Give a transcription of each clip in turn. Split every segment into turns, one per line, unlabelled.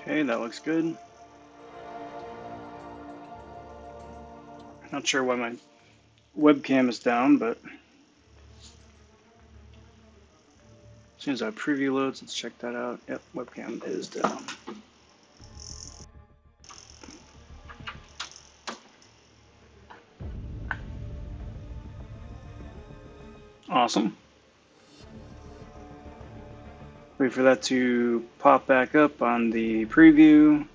Okay, that looks good. Not sure why my webcam is down, but as soon as our preview loads, let's check that out. Yep, webcam is down. Awesome. Wait for that to pop back up on the preview.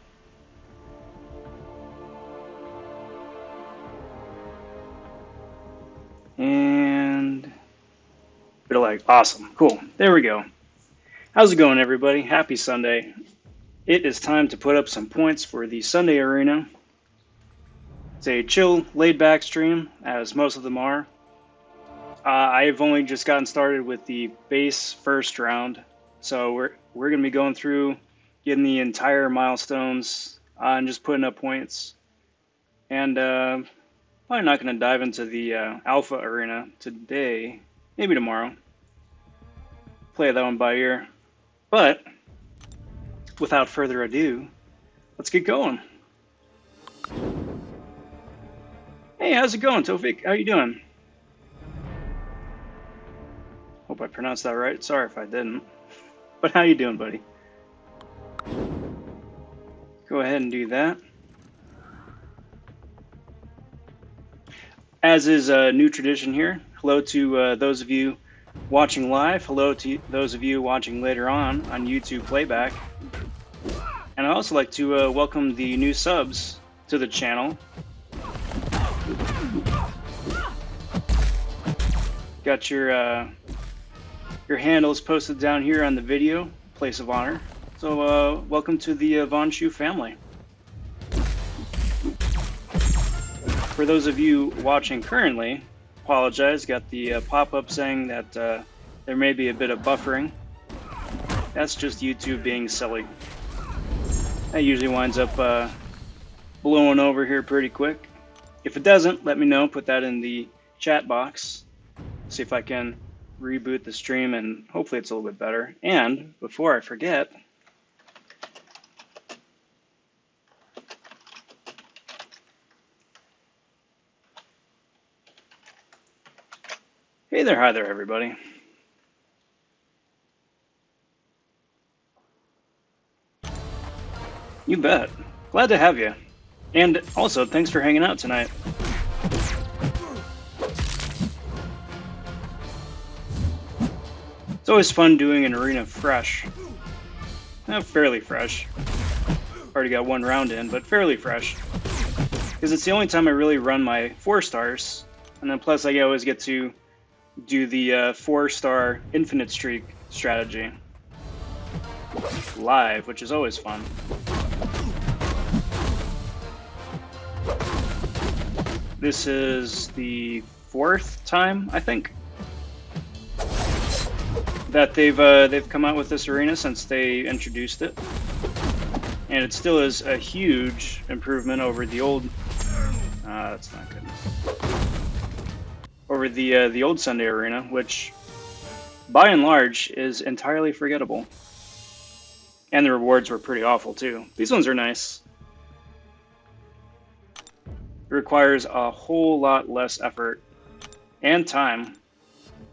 And it'll like, awesome, cool. There we go. How's it going, everybody? Happy Sunday. It is time to put up some points for the Sunday Arena. It's a chill, laid-back stream, as most of them are. I've only just gotten started with the base first round, so we're going to be going through, getting the entire milestones, and just putting up points. And probably not going to dive into the Alpha Arena today, maybe tomorrow. Play that one by ear. But without further ado, let's get going. Hey, how's it going, Tofik? How you doing? Hope I pronounced that right. Sorry if I didn't. But how you doing, buddy? Go ahead and do that. As is a new tradition here, hello to those of you watching live. Hello to those of you watching later on YouTube playback. And I'd also like to welcome the new subs to the channel. Got your handles posted down here on the video, place of honor. So welcome to the RobVonShoe family. For those of you watching currently, apologize, got the pop-up saying that there may be a bit of buffering. That's just YouTube being silly. That usually winds up blowing over here pretty quick. If it doesn't, let me know, put that in the chat box. See if I can reboot the stream and hopefully it's a little bit better. And before I forget, hey there, hi there, everybody. You bet. Glad to have you. And also, thanks for hanging out tonight. It's always fun doing an arena fresh. Fairly fresh. Already got one round in, but fairly fresh. Because it's the only time I really run my 4 stars. And then plus I always get to do the 4-star infinite streak strategy live, which is always fun. This is the 4th time, I think, that they've come out with this arena since they introduced it, and it still is a huge improvement over the old. That's not good. Over the old Sunday arena, which by and large is entirely forgettable, and the rewards were pretty awful too. These ones are nice. It requires a whole lot less effort and time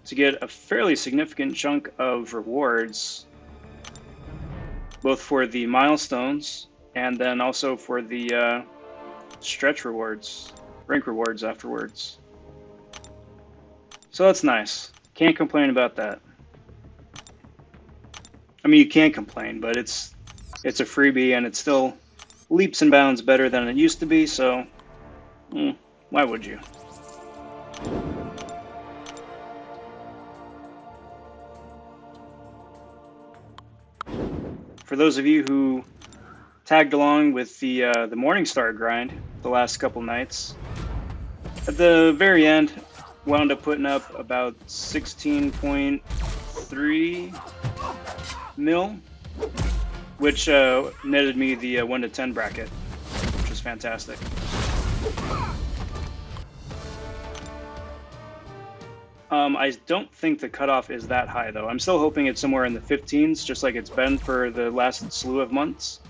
to get a fairly significant chunk of rewards, both for the milestones and then also for the stretch rewards, rank rewards afterwards. So that's nice. Can't complain about that. I mean, you can't complain, but it's a freebie and it's still leaps and bounds better than it used to be, so why would you? For those of you who tagged along with the Morningstar grind the last couple nights, at the very end, wound up putting up about 16.3 mil, which netted me the 1 to 10 bracket, which is fantastic. I don't think the cutoff is that high, though. I'm still hoping it's somewhere in the 15s, just like it's been for the last slew of months.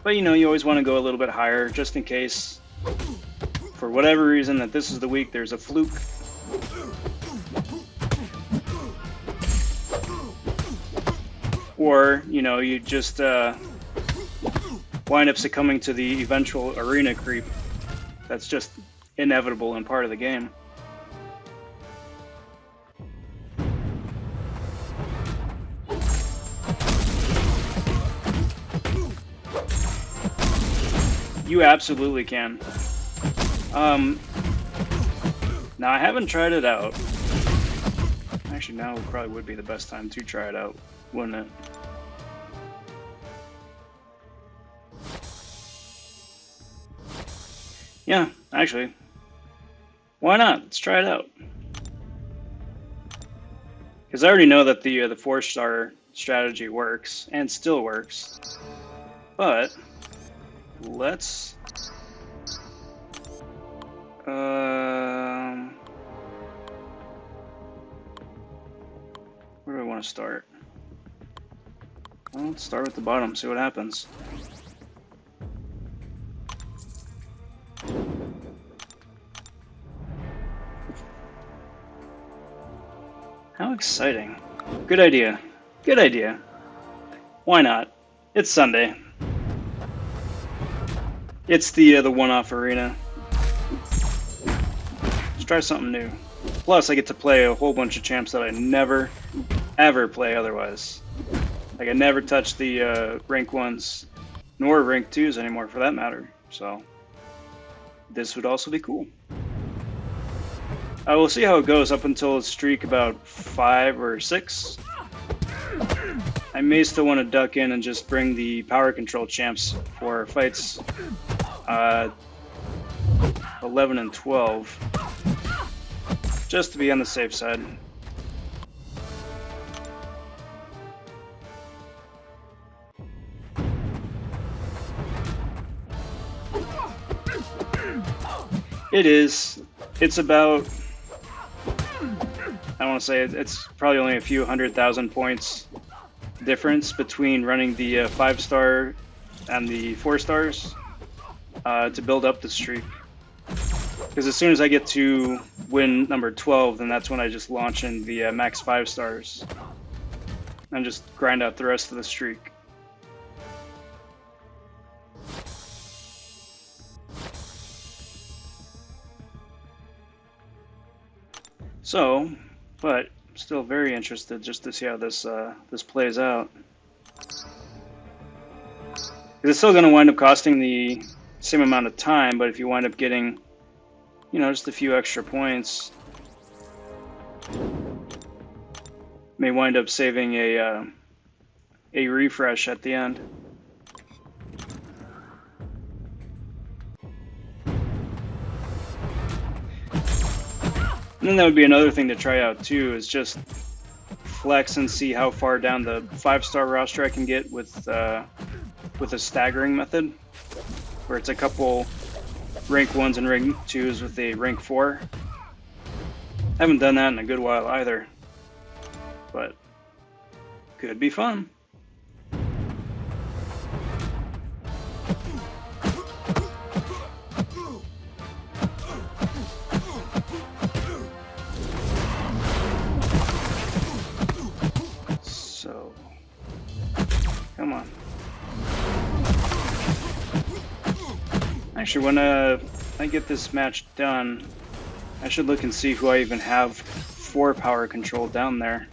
But you know, you always want to go a little bit higher just in case, for whatever reason, that this is the week there's a fluke. Or, you know, you just wind up succumbing to the eventual arena creep. That's just inevitable and part of the game. You absolutely can. Now, I haven't tried it out. Actually, now probably would be the best time to try it out, wouldn't it? Yeah, actually. Why not? Let's try it out. Because I already know that the 4-star strategy works, and still works. But let's... where do I want to start? Well, let's start with the bottom, see what happens. How exciting. Good idea. Good idea. Why not? It's Sunday. It's the one-off arena. Let's try something new. Plus, I get to play a whole bunch of champs that I never, ever play otherwise. Like, I never touch the rank 1s, nor rank 2s anymore, for that matter. So, this would also be cool. I will see how it goes up until a streak about 5 or 6. I may still want to duck in and just bring the power control champs for fights 11 and 12, just to be on the safe side. It is. It's about... I want to say it's probably only a few 100,000 points difference between running the 5-star and the 4-stars to build up the streak. Because as soon as I get to win number 12, then that's when I just launch in the max 5-stars and just grind out the rest of the streak. So, but still very interested just to see how this this plays out. It's still going to wind up costing the same amount of time, but if you wind up getting, you know, just a few extra points, may wind up saving a refresh at the end. And then that would be another thing to try out too, is just flex and see how far down the 5-star roster I can get with a staggering method, where it's a couple rank 1s and rank 2s with a rank 4. I haven't done that in a good while either, but could be fun. So, come on. Actually, when I get this match done, I should look and see who I even have for power control down there.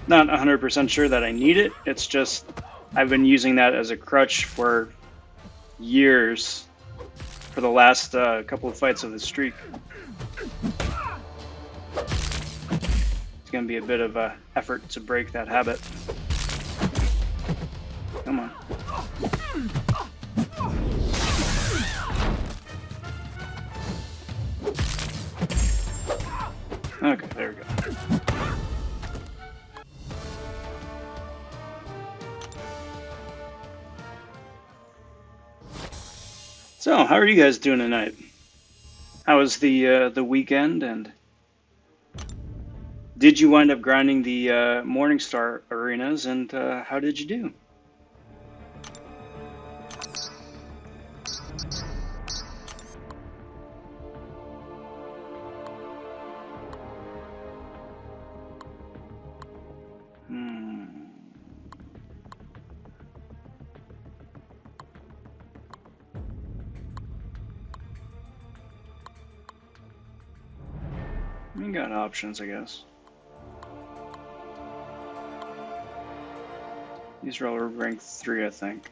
Not 100% sure that I need it. It's just I've been using that as a crutch for years, for the last couple of fights of the streak. It's going to be a bit of an effort to break that habit. Come on. Okay, there we go. So, how are you guys doing tonight? How was the weekend, and did you wind up grinding the Morningstar arenas, and how did you do? We got options, I guess. These are all rank 3, I think.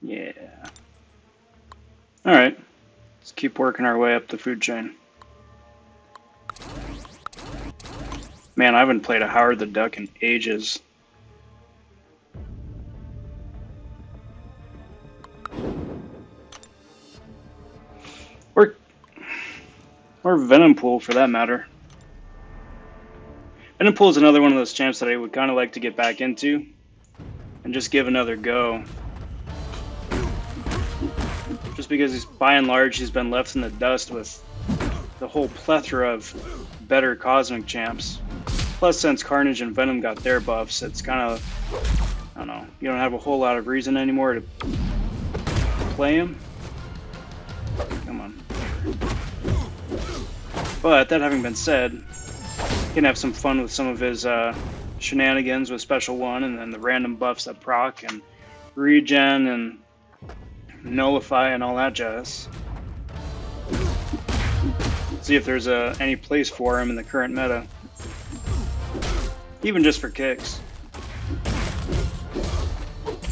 Yeah. Alright. Let's keep working our way up the food chain. Man, I haven't played a Howard the Duck in ages. Or Venompool, for that matter. Venompool is another one of those champs that I would kind of like to get back into and just give another go. Just because by and large he's been left in the dust with the whole plethora of better Cosmic champs. Plus, since Carnage and Venom got their buffs, it's kind of, I don't know, you don't have a whole lot of reason anymore to play him. Come on. But that having been said, you can have some fun with some of his shenanigans with Special 1 and then the random buffs that proc and regen and nullify and all that jazz. See if there's any place for him in the current meta. Even just for kicks.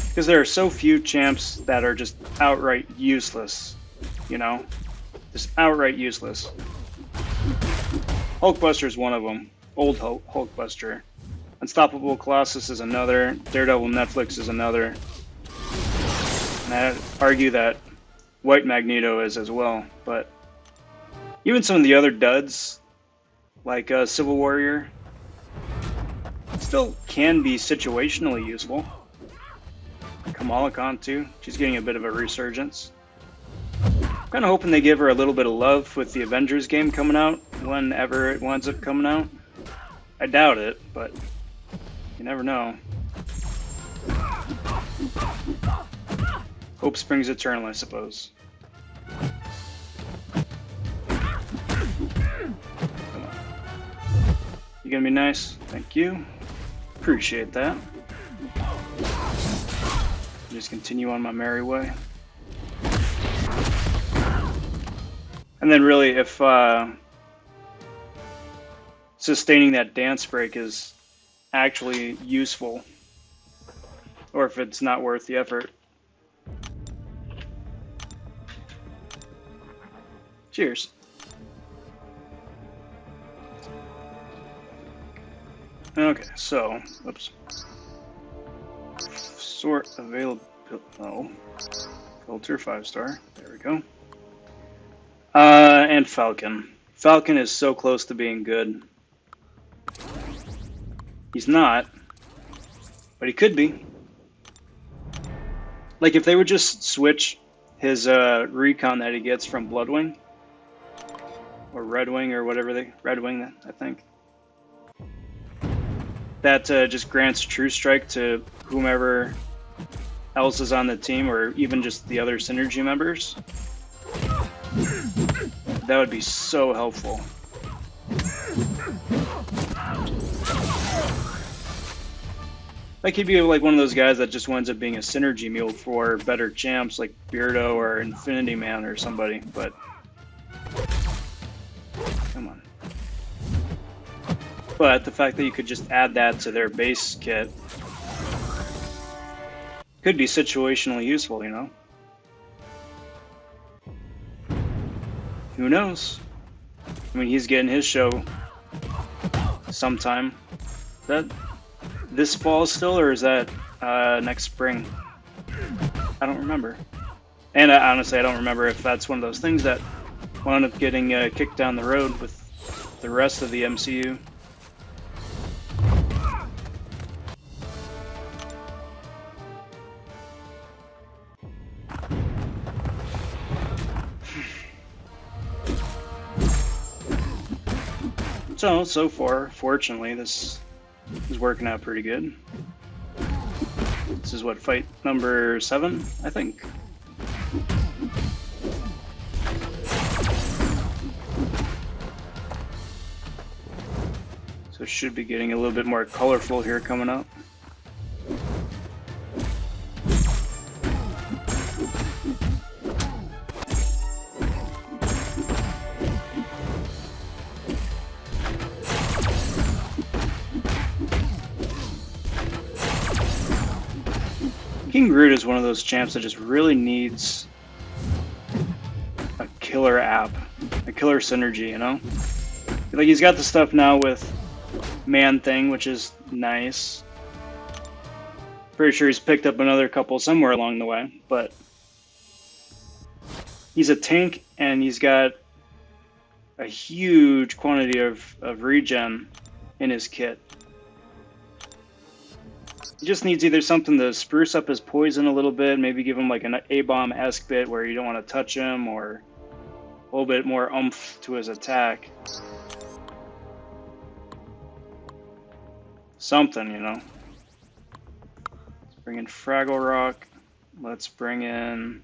Because there are so few champs that are just outright useless, you know? Just outright useless. Hulkbuster is one of them. Old Hulkbuster. Unstoppable Colossus is another. Daredevil Netflix is another. And I'd argue that White Magneto is as well. But even some of the other duds, like Civil Warrior, still can be situationally useful. Kamala Khan too. She's getting a bit of a resurgence. Kind of hoping they give her a little bit of love with the Avengers game coming out, whenever it winds up coming out. I doubt it, but you never know. Hope springs eternal, I suppose. Come on. You gonna be nice? Thank you. Appreciate that. Just continue on my merry way. And then really, if sustaining that dance break is actually useful, or if it's not worth the effort. Cheers. Okay, so, oops. Sort available, oh, filter 5-star, there we go. And Falcon. Falcon is so close to being good. He's not, but he could be. Like, if they would just switch his recon that he gets from Bloodwing, or Redwing, or whatever Redwing, I think. That just grants True Strike to whomever else is on the team, or even just the other Synergy members. That would be so helpful. Like, he'd be like one of those guys that just winds up being a synergy mule for better champs like Beardo or Infinity Man or somebody, but come on. But the fact that you could just add that to their base kit could be situationally useful, you know? Who knows? I mean, he's getting his show sometime. Is that this fall still, or is that next spring? I don't remember. And honestly, I don't remember if that's one of those things that wound up getting kicked down the road with the rest of the MCU. So far, fortunately, this is working out pretty good. This is what, fight number 7, I think. So it should be getting a little bit more colorful here coming up. King Groot is one of those champs that just really needs a killer app, a killer synergy, you know? Like, he's got the stuff now with Man-Thing, which is nice. Pretty sure he's picked up another couple somewhere along the way, but he's a tank and he's got a huge quantity of regen in his kit. He just needs either something to spruce up his poison a little bit, maybe give him like an A-bomb-esque bit where you don't want to touch him, or a little bit more oomph to his attack. Something, you know. Let's bring in Fraggle Rock. Let's bring in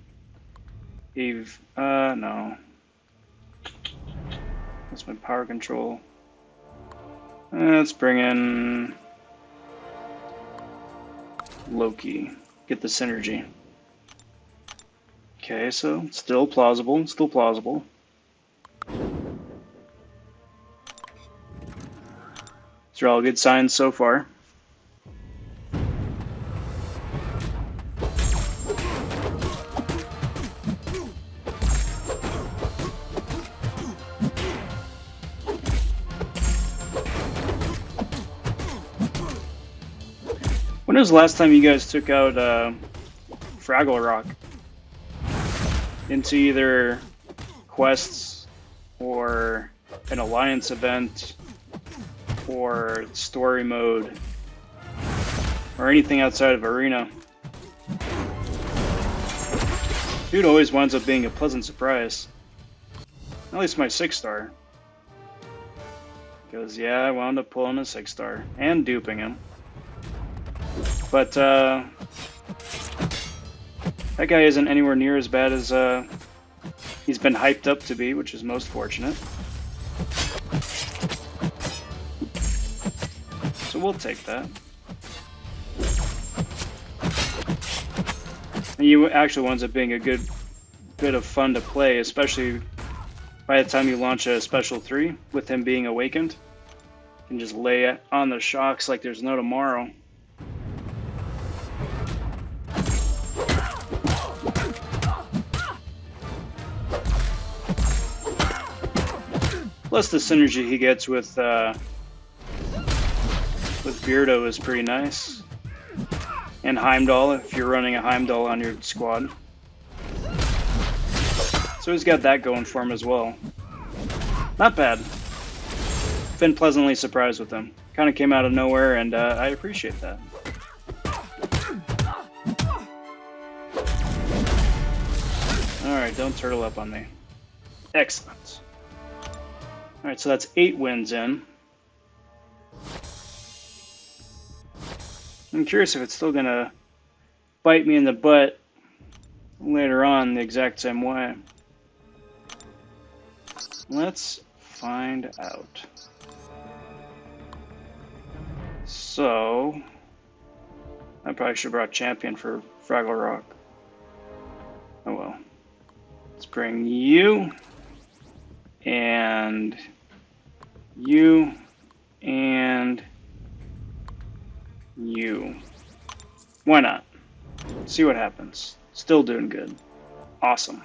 Eve. No. That's my power control. Let's bring in Loki. Get the synergy. Okay, so still plausible. Still plausible. These are all good signs so far. When was the last time you guys took out Fraggle Rock into either quests or an alliance event or story mode or anything outside of arena? Dude always winds up being a pleasant surprise. At least my 6-star. Because yeah, I wound up pulling a 6-star and duping him. But that guy isn't anywhere near as bad as he's been hyped up to be, which is most fortunate. So we'll take that. And he actually winds up being a good bit of fun to play, especially by the time you launch a special 3 with him being awakened. You can just lay it on the shocks like there's no tomorrow. Plus the synergy he gets with Beardo is pretty nice. And Heimdall, if you're running a Heimdall on your squad. So he's got that going for him as well. Not bad. Been pleasantly surprised with him. Kind of came out of nowhere, and I appreciate that. Alright, don't turtle up on me. Excellent. Alright, so that's 8 wins in. I'm curious if it's still going to bite me in the butt later on the exact same way. Let's find out. So, I probably should have brought Champion for Fraggle Rock. Oh well. Let's bring you, and you, and you. Why not? See what happens. Still doing good. Awesome.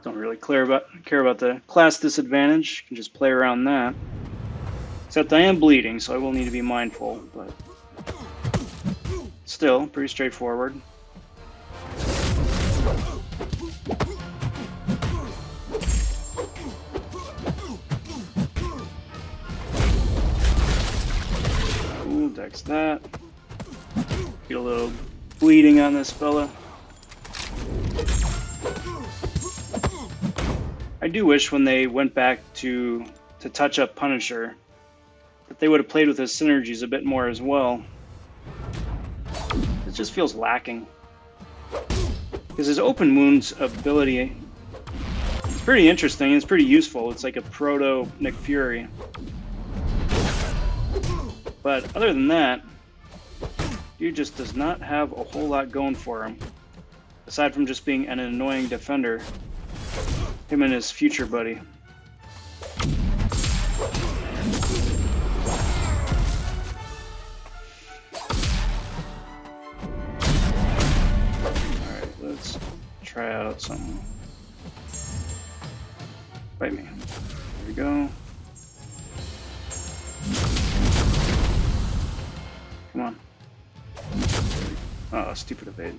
Don't really care about the class disadvantage. Can just play around that. Except I am bleeding, so I will need to be mindful, but still pretty straightforward. Ooh, dex that. Get a little bleeding on this fella. I do wish when they went back to touch up Punisher that they would have played with his synergies a bit more as well. It just feels lacking. Because his open wounds ability, it's pretty interesting, it's pretty useful. It's like a proto Nick Fury. But other than that, dude just does not have a whole lot going for him. Aside from just being an annoying defender. Him and his future buddy. Alright, let's try out something. Fight me. There we go. Come on. Oh, stupid evade.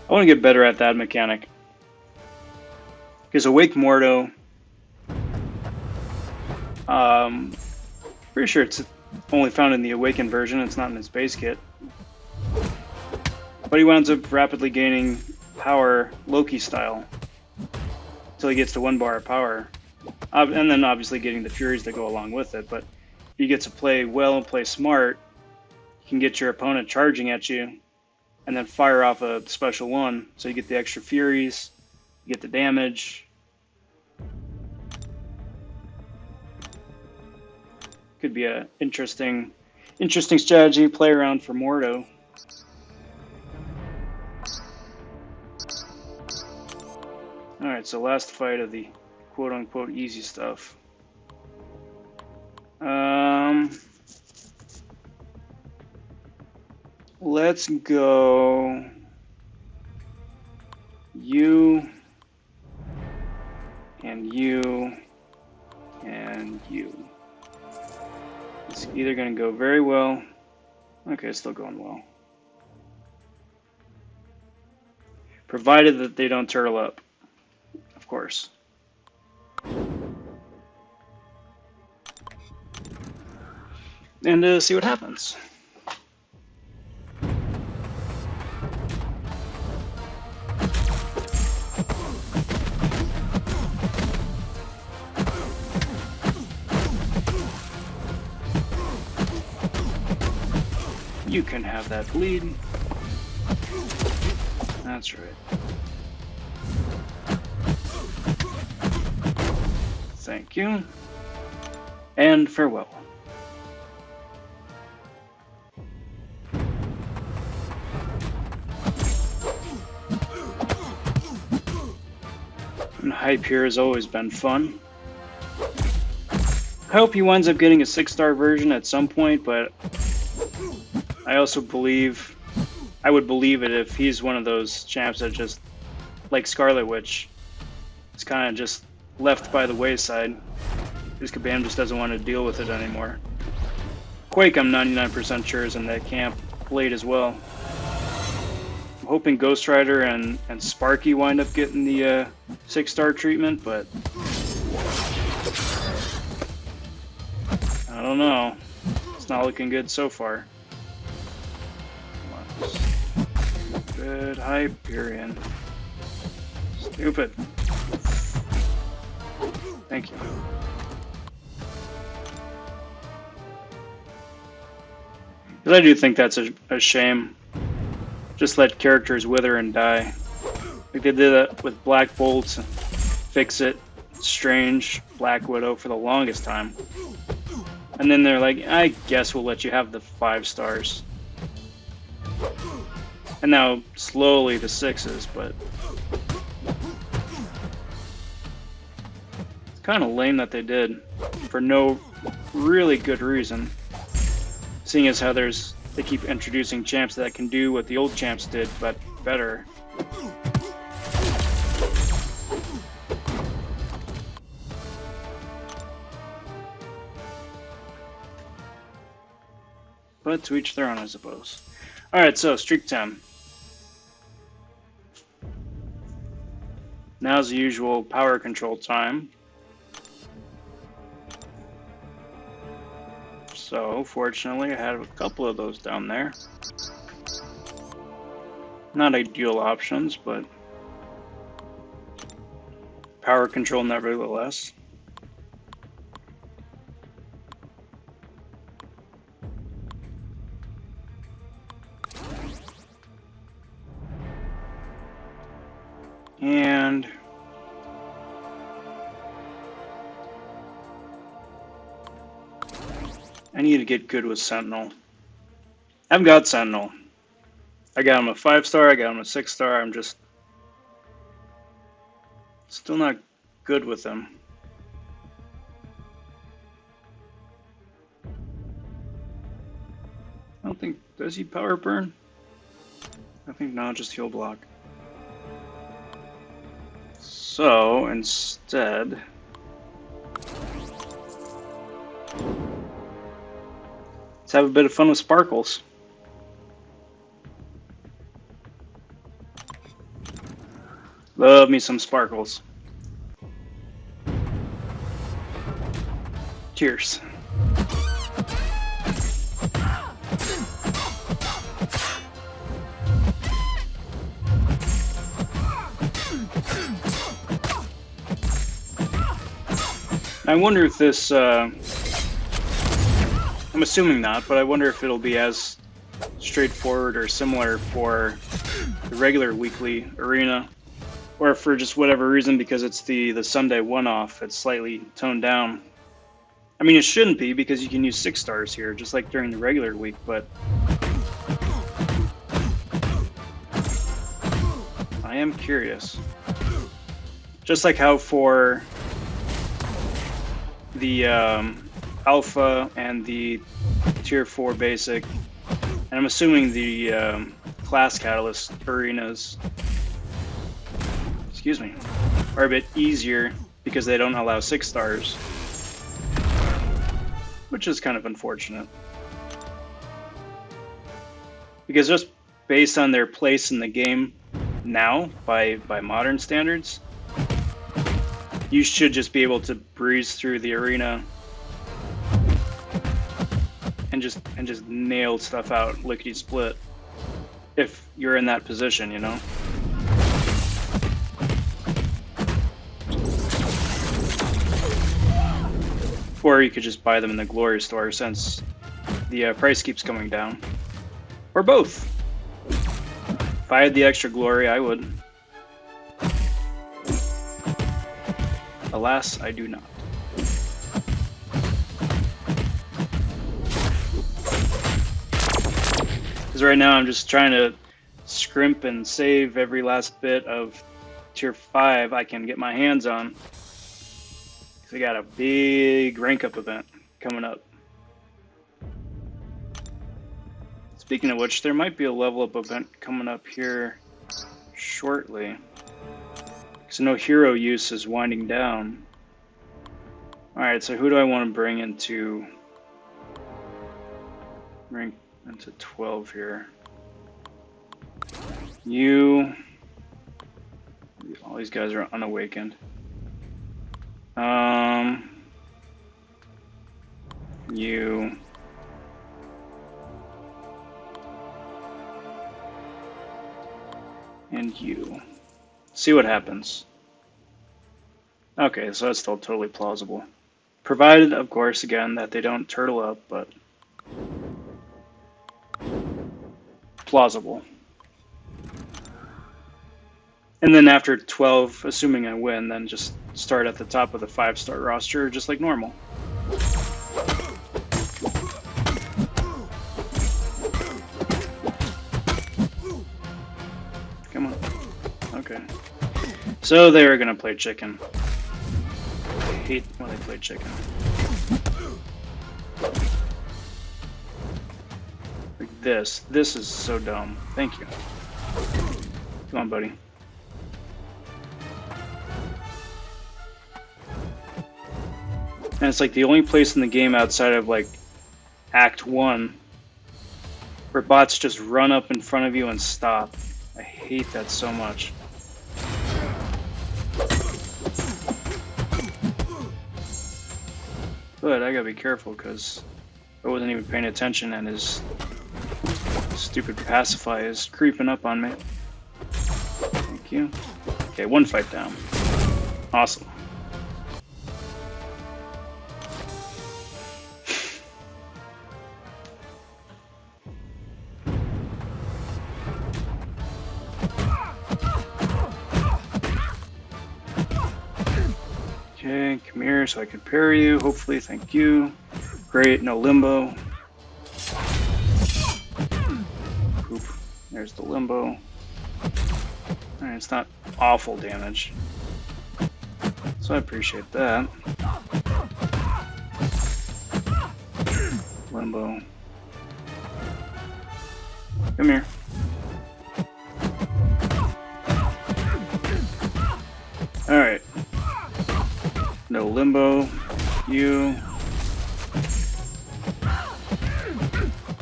I want to get better at that mechanic. Because Awake Mordo, pretty sure it's only found in the Awakened version, it's not in his base kit. But he winds up rapidly gaining power Loki style until he gets to 1 bar of power. And then obviously getting the Furies that go along with it. But if you get to play well and play smart, you can get your opponent charging at you and then fire off a special one. So you get the extra Furies, you get the damage. Could be a interesting strategy to play around for Mordo. Alright, so last fight of the quote-unquote easy stuff. Let's go you and you and you. It's either going to go very well. Okay, it's still going well. Provided that they don't turtle up, of course. And see what happens. You can have that bleed. That's right. Thank you. And farewell. And hype here has always been fun. I hope he winds up getting a 6-star version at some point, but I also believe, I would believe it if he's one of those champs that just, like Scarlet Witch, is kind of just left by the wayside. Because Kabam just doesn't want to deal with it anymore. Quake, I'm 99% sure, is in that camp. Blade as well. I'm hoping Ghost Rider and Sparky wind up getting the 6-star treatment, but I don't know. It's not looking good so far. Stupid Hyperion. Stupid. Thank you. Because I do think that's a shame. Just let characters wither and die. Like they did that with Black Bolt, Fix-It, Strange, Black Widow for the longest time. And then they're like, I guess we'll let you have the 5 stars. And now slowly the 6s, but it's kind of lame that they did for no really good reason. Seeing as how they keep introducing champs that can do what the old champs did, but better. But to each their own, I suppose. Alright, so Streak 10. Now's the usual power control time. So, fortunately, I had a couple of those down there. Not ideal options, but power control nevertheless. And I need to get good with Sentinel. I've got Sentinel. I got him a 5-star, I got him a 6-star, I'm just still not good with him. I don't think, does he power burn? I think no, just heal block. So, instead, let's have a bit of fun with Sparkles. Love me some Sparkles. Cheers. I wonder if this, I'm assuming not, but I wonder if it'll be as straightforward or similar for the regular weekly arena, or for just whatever reason, because it's the Sunday one-off, it's slightly toned down. I mean, it shouldn't be, because you can use 6-stars here, just like during the regular week, but I am curious. Just like how for the Alpha and the Tier 4 Basic, and I'm assuming the Class Catalyst arenas, excuse me, are a bit easier because they don't allow 6-stars, which is kind of unfortunate. Because just based on their place in the game now, by modern standards, you should just be able to breeze through the arena and just nail stuff out lickety split if you're in that position, you know. Or you could just buy them in the Glory store since the price keeps coming down. Or both. If I had the extra Glory, I would. Alas, I do not. Because right now I'm just trying to scrimp and save every last bit of Tier 5 I can get my hands on. Because I got a big rank up event coming up. Speaking of which, there might be a level up event coming up here shortly. So no hero use is winding down. Alright, so who do I want to bring into rank into 12 here? You, all these guys are unawakened. You, and you. See what happens. Okay, so that's still totally plausible. Provided, of course, again, that they don't turtle up, but plausible. And then after 12, assuming I win, then just start at the top of the 5-star roster, just like normal. Come on. Okay. So they were gonna play chicken. I hate when they play chicken. Like this. This is so dumb. Thank you. Come on, buddy. And it's like the only place in the game outside of like Act 1 where bots just run up in front of you and stop. I hate that so much. But I gotta be careful because I wasn't even paying attention, and his stupid pacify is creeping up on me. Thank you. Okay, one fight down. Awesome. Okay, come here so I can parry you, hopefully, thank you. Great, no limbo. Poop. There's the limbo. Alright, it's not awful damage, so I appreciate that. Limbo. Come here. Alright. No limbo. You.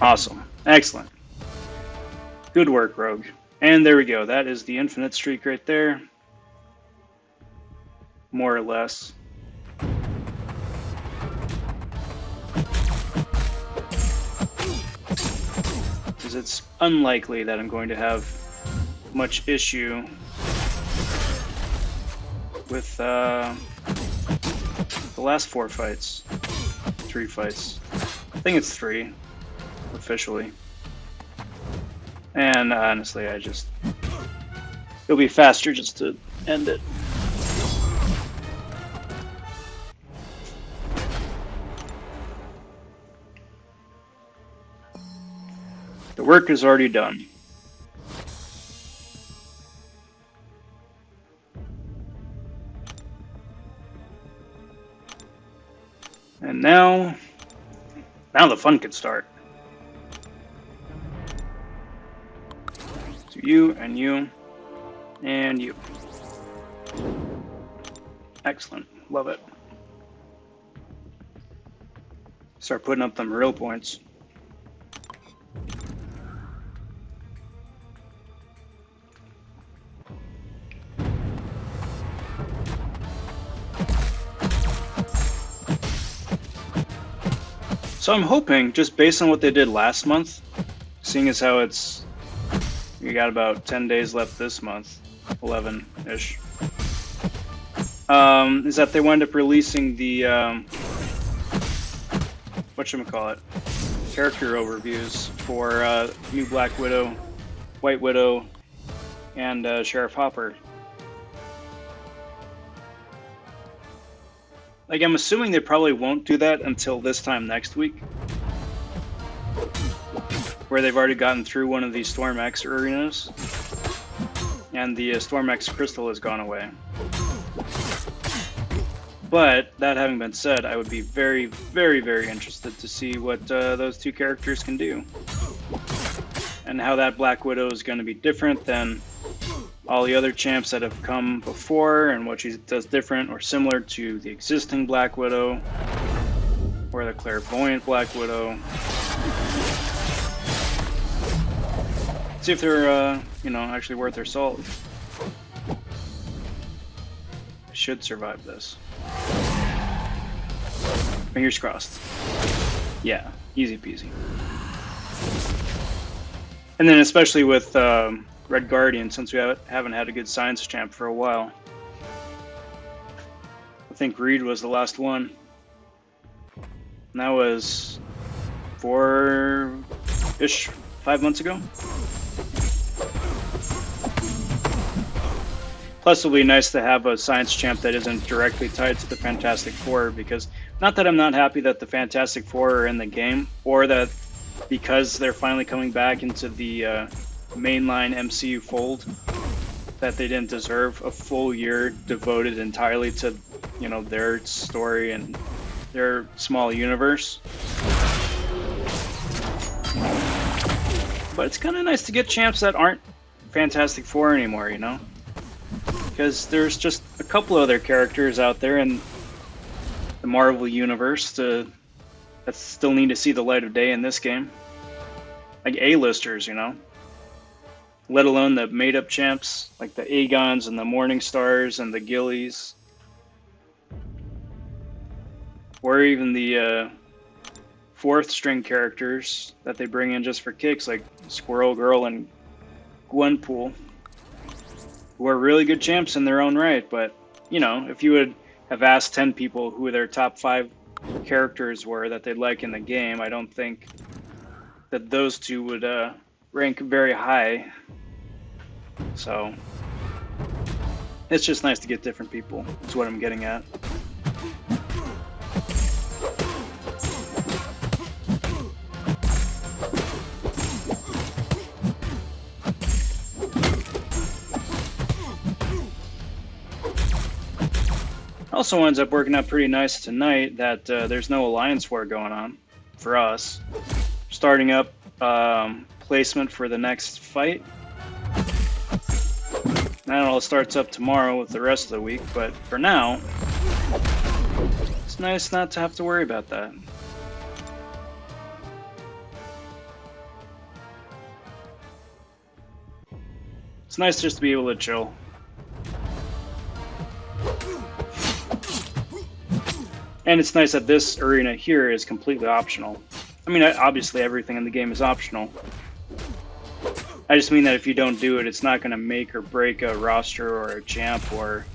Awesome. Excellent. Good work, Rogue. And there we go. That is the infinite streak right there. More or less. Because it's unlikely that I'm going to have much issue with the last 4 fights. 3 fights. I think it's 3, officially. And honestly, it'll be faster just to end it. The work is already done. And now the fun can start. So you, and you, and you. Excellent. Love it. Start putting up them real points. So I'm hoping, just based on what they did last month, seeing as how we got about 10 days left this month, 11-ish, is that they wind up releasing the, whatchamacallit, character overviews for new Black Widow, White Widow, and Sheriff Hopper. Like, I'm assuming they probably won't do that until this time next week, where they've already gotten through one of these Storm X arenas, and the Storm X crystal has gone away. But, that having been said, I would be very, very, very interested to see what those 2 characters can do. And how that Black Widow is going to be different than all the other champs that have come before, and what she does different or similar to the existing Black Widow, or the clairvoyant Black Widow. See if they're, actually worth their salt. I should survive this. Fingers crossed. Yeah, easy peasy. And then especially with Red Guardian, since we haven't had a good science champ for a while. I think Reed was the last one. And that was 4-ish, 5 months ago. Plus, it'll be nice to have a science champ that isn't directly tied to the Fantastic Four, because not that I'm not happy that the Fantastic Four are in the game, or that because they're finally coming back into the mainline MCU fold, that they didn't deserve a full year devoted entirely to, their story and their small universe. But it's kind of nice to get champs that aren't Fantastic Four anymore, because there's just a couple other characters out there in the Marvel universe that still need to see the light of day in this game. Like A-listers, let alone the made-up champs, like the Agons and the Morning Stars and the Gillies. Or even the fourth string characters that they bring in just for kicks, like Squirrel Girl and Gwenpool, who are really good champs in their own right. But, you know, if you would have asked 10 people who their top 5 characters were that they'd like in the game, I don't think that those two would rank very high. So it's just nice to get different people, is what I'm getting at. Also ends up working out pretty nice tonight that there's no Alliance War going on for us. Starting up placement for the next fight. That all starts up tomorrow with the rest of the week, but for now, it's nice not to have to worry about that. It's nice just to be able to chill. And it's nice that this arena here is completely optional. I mean, obviously everything in the game is optional. I just mean that if you don't do it, it's not going to make or break a roster or a champ or,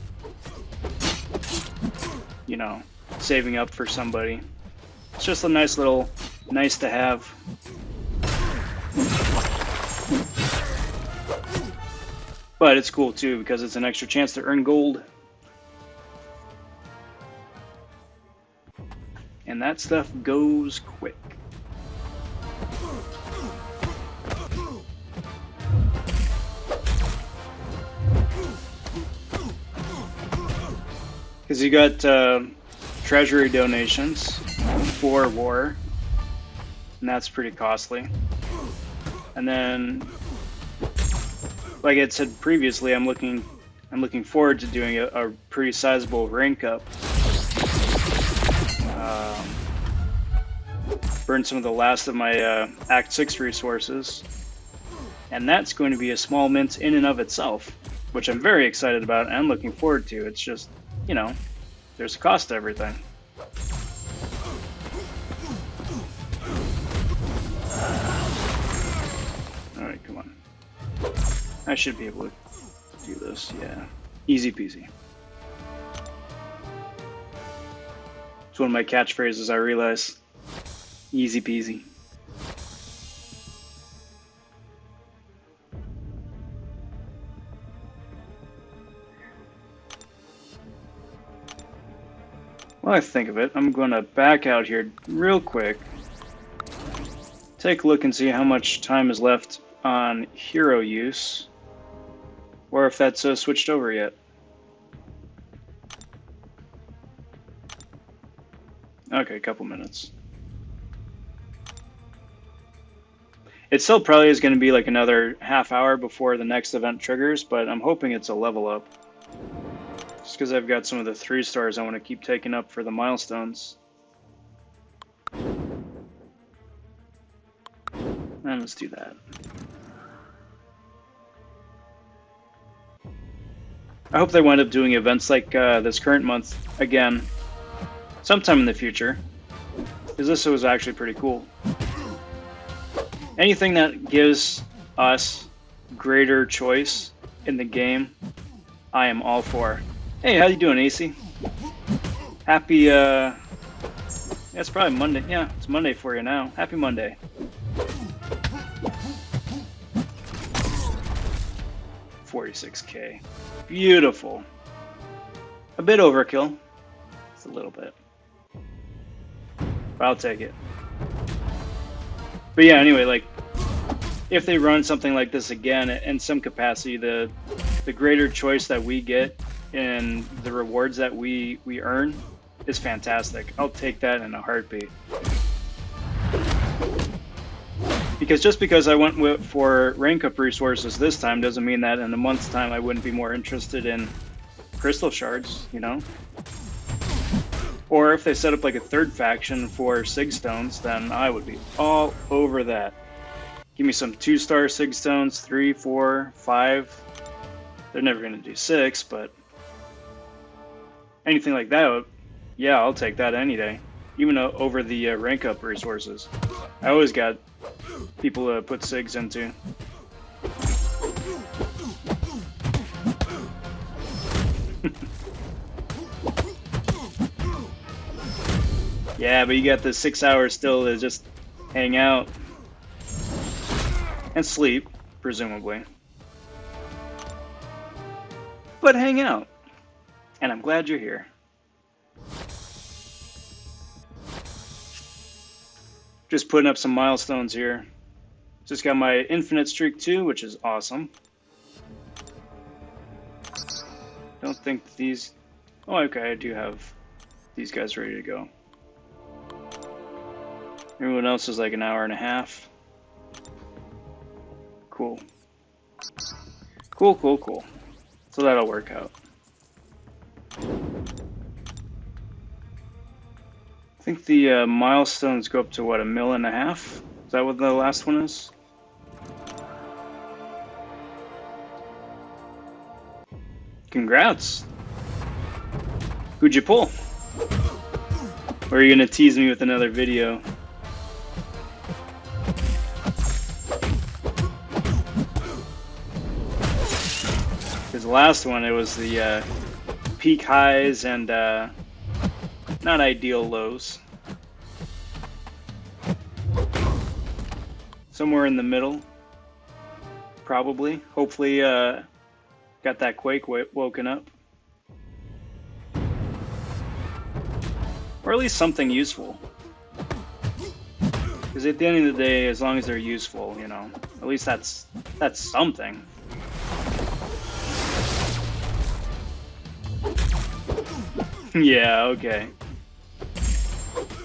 you know, saving up for somebody. It's just a nice little, nice to have. But it's cool too because it's an extra chance to earn gold. And that stuff goes quick. Because you got treasury donations for war, and that's pretty costly. And then, like I said previously, I'm looking forward to doing a pretty sizable rank up. Burn some of the last of my Act 6 resources, and that's going to be a small mint in and of itself, which I'm very excited about and looking forward to. It's just, you know, there's a cost to everything. Alright, come on. I should be able to do this, yeah. Easy peasy. It's one of my catchphrases, I realize. Easy peasy. While I think of it, I'm going to back out here real quick. Take a look and see how much time is left on hero use. Or if that's switched over yet. Okay, a couple minutes. It still probably is going to be like another half hour before the next event triggers, but I'm hoping it's a level up. Just because I've got some of the 3 stars I want to keep taking up for the milestones. And let's do that. I hope they wind up doing events like this current month again, sometime in the future, because this was actually pretty cool. Anything that gives us greater choice in the game, I am all for. Hey, how you doing, AC? Happy, it's probably Monday. Yeah, it's Monday for you now. Happy Monday. $46K. Beautiful. A bit overkill. It's a little bit. But I'll take it. But yeah, anyway, like, if they run something like this again in some capacity, the greater choice that we get and the rewards that we earn is fantastic. I'll take that in a heartbeat. Because just because I went for rank up resources this time doesn't mean that in a month's time I wouldn't be more interested in crystal shards, you know? Or if they set up like a third faction for Sig Stones, then I would be all over that. Give me some 2-star Sig Stones, 3, 4, 5. They're never going to do 6, but anything like that, yeah, I'll take that any day. even over the rank up resources. I always got people to put SIGs into. Yeah, but you got the 6 hours still to just hang out and sleep, presumably. But hang out. And I'm glad you're here. Just putting up some milestones here. Just got my infinite streak 2, which is awesome. Don't think these... Oh, okay, I do have these guys ready to go. Everyone else is like an hour and a half. Cool. Cool, cool, cool. So that'll work out. I think the milestones go up to, what, 1.5 million? Is that what the last one is? Congrats! Who'd you pull? Or are you gonna tease me with another video? Because the last one, it was the peak highs and not ideal lows. Somewhere in the middle, probably. Hopefully, got that quake woken up. Or at least something useful. Because at the end of the day, as long as they're useful, you know, at least that's something. Yeah, okay.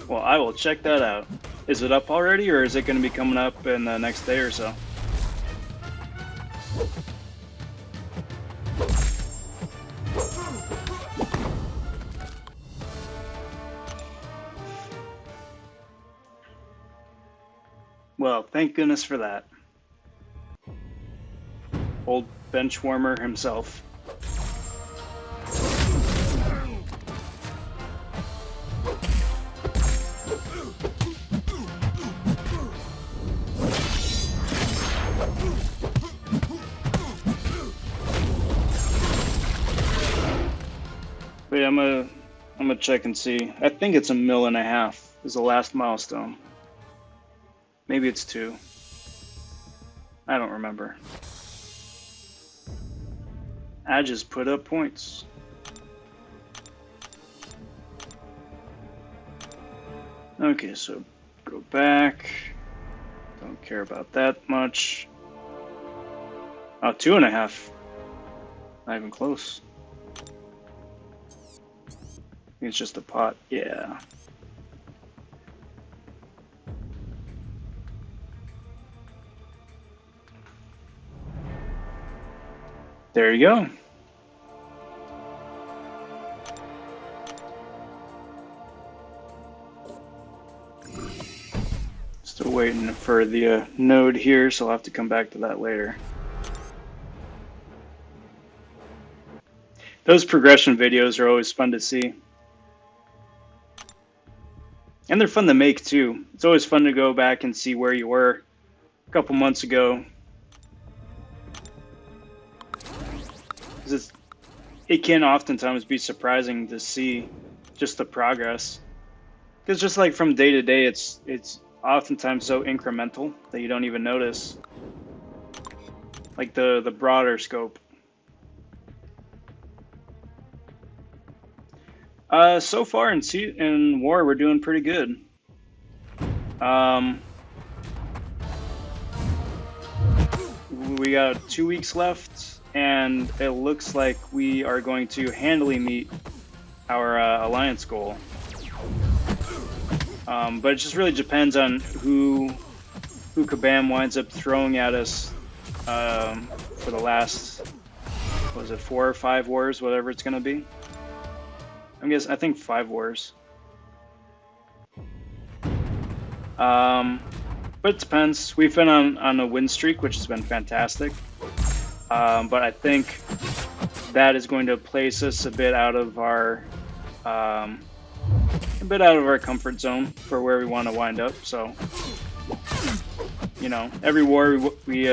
Well, I will check that out. Is it up already, or is it going to be coming up in the next day or so? Well, thank goodness for that. Old bench warmer himself. Wait, I'm gonna check and see. I think it's 1.5 million is the last milestone. Maybe it's 2. I don't remember. I just put up points. Okay, so go back. Don't care about that much. Oh, 2.5. Not even close. It's just a pot, yeah. There you go. Still waiting for the node here, so I'll have to come back to that later. Those progression videos are always fun to see. And they're fun to make too. It's always fun to go back and see where you were a couple months ago. It can oftentimes be surprising to see just the progress. Because just like from day to day, it's oftentimes so incremental that you don't even notice. Like the broader scope. So far in War, we're doing pretty good. We got 2 weeks left, and it looks like we are going to handily meet our alliance goal. But it just really depends on who Kabam winds up throwing at us for the last, what was it, 4 or 5 wars, whatever it's going to be. I think 5 wars. But it depends. We've been on a win streak, which has been fantastic. But I think that is going to place us a bit out of our a bit out of our comfort zone for where we want to wind up. So, you know, every war we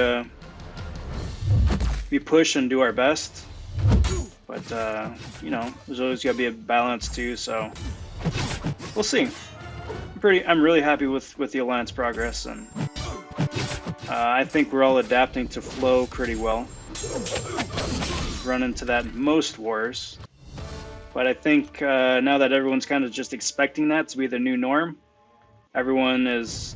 push and do our best, but you know, there's always got to be a balance too. So we'll see. I'm really happy with the Alliance progress, and I think we're all adapting to flow pretty well. Run into that in most wars, but I think now that everyone's kind of just expecting that to be the new norm, everyone's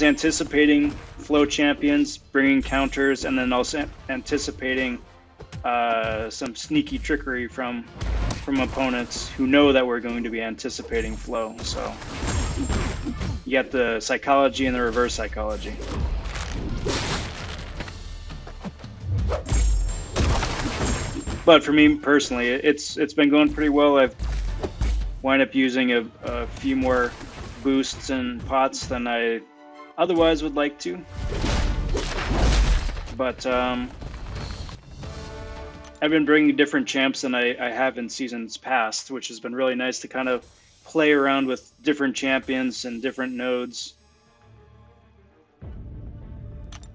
anticipating flow champions bringing counters, and then also anticipating some sneaky trickery from opponents who know that we're going to be anticipating flow. So you got the psychology and the reverse psychology. But for me personally, it's been going pretty well. I've wound up using a few more boosts and pots than I otherwise would like to. But I've been bringing different champs than I have in seasons past, which has been really nice to kind of play around with different champions and different nodes.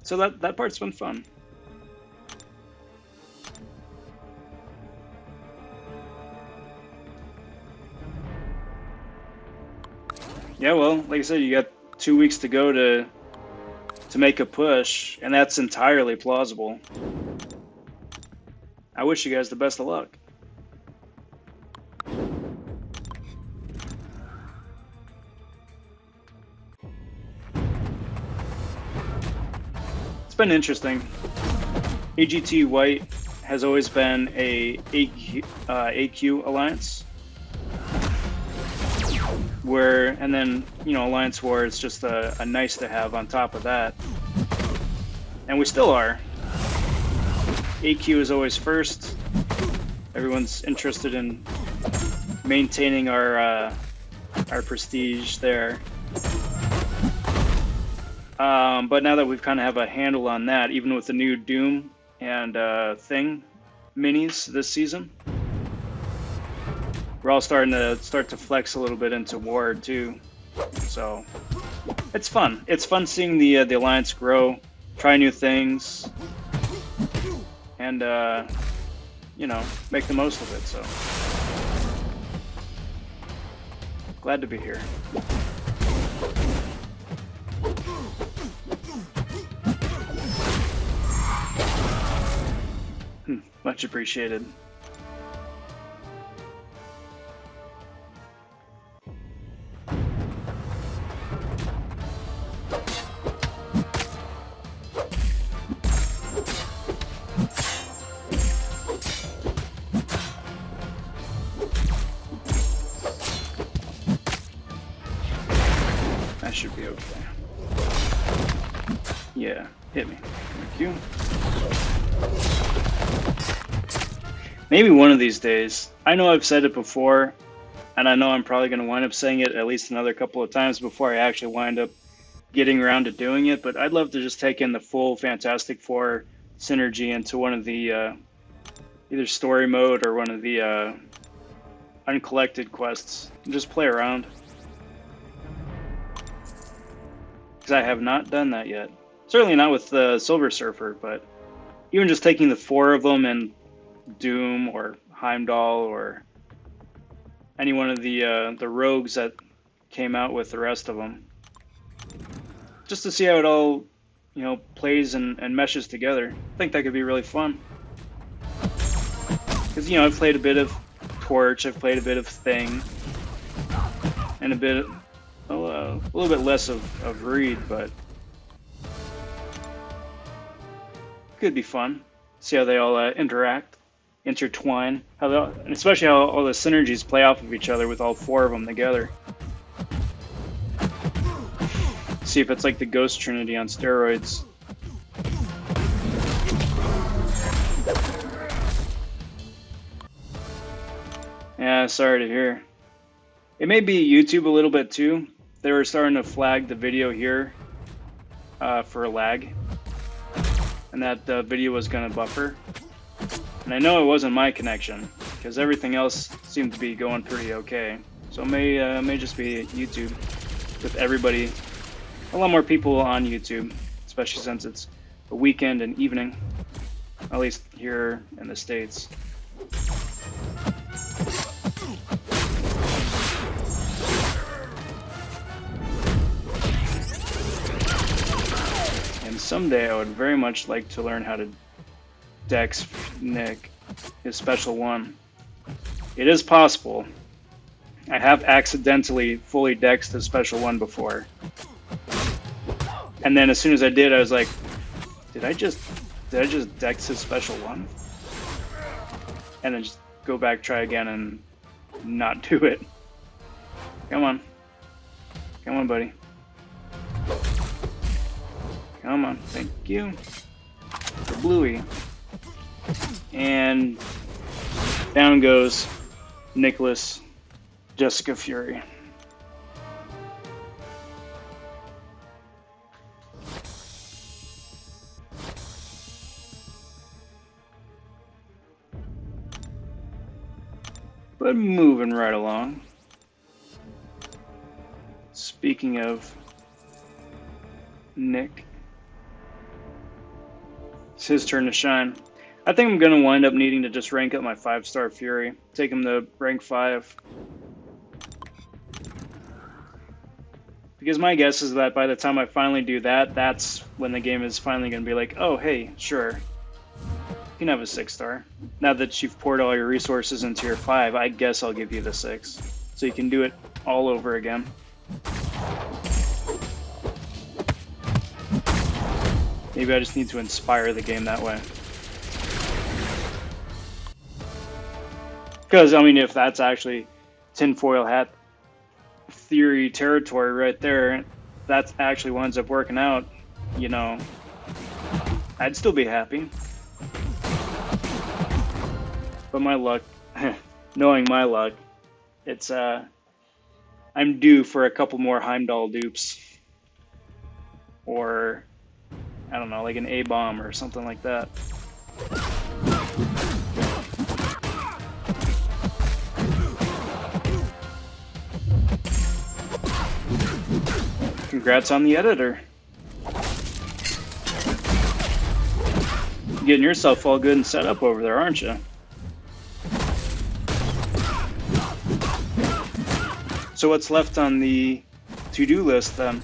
So that part's been fun. Yeah, well, like I said, you got 2 weeks to go to make a push, and that's entirely plausible. I wish you guys the best of luck. It's been interesting. AGT White has always been a AQ alliance, and then, you know, Alliance War is just a nice to have on top of that, and we still are. AQ is always first. Everyone's interested in maintaining our prestige there. But now that we've kind of have a handle on that, even with the new Doom and Thing minis this season, we're all starting to flex a little bit into Ward too. So it's fun. It's fun seeing the Alliance grow, try new things, and you know, make the most of it. So glad to be here. Much appreciated. That should be okay. Yeah, hit me. Thank you. Maybe one of these days, I know I've said it before, and I know I'm probably going to wind up saying it at least another couple of times before I actually wind up getting around to doing it, but I'd love to just take in the full Fantastic Four synergy into one of the either story mode or one of the uncollected quests, and just play around. Because I have not done that yet. Certainly not with the Silver Surfer, but even just taking the 4 of them and Doom or Heimdall or any one of the rogues that came out with the rest of them, just to see how it all, you know, plays and meshes together. I think that could be really fun. Because, you know, I've played a bit of Torch, I've played a bit of Thing, and a little bit less of Reed, but could be fun. See how they all interact, intertwine, and especially how all the synergies play off of each other with all 4 of them together. See if it's like the Ghost Trinity on steroids. Yeah, sorry to hear. It may be YouTube a little bit too. They were starting to flag the video here for a lag, and that the video was going to buffer. And I know it wasn't my connection. because everything else seemed to be going pretty okay. So it may just be YouTube with everybody, a lot more people on YouTube, especially since it's a weekend and evening, at least here in the States. And someday I would very much like to learn how to Dex Nick, his special one. It is possible. I have accidentally fully dexed his special one before. And then as soon as I did, I was like, did I just dex his special one? And then just go back, try again, and not do it. Come on. Come on, buddy. Come on. Thank you. For Bluey. And down goes Nicholas Jessica Fury. But moving right along. Speaking of Nick, it's his turn to shine. I think I'm going to wind up needing to just rank up my 5-star Fury. Take him to rank 5. Because my guess is that by the time I finally do that, that's when the game is finally going to be like, oh, hey, sure. You can have a 6-star. Now that you've poured all your resources into your 5, I guess I'll give you the 6. So you can do it all over again. Maybe I just need to inspire the game that way. Because, I mean, if that's actually tinfoil hat theory territory right there, that actually winds up working out, you know, I'd still be happy. But my luck, knowing my luck, it's, I'm due for a couple more Heimdall dupes. Or, I don't know, like an A-bomb or something like that. Congrats on the editor. Getting yourself all good and set up over there, aren't you? So what's left on the to-do list then?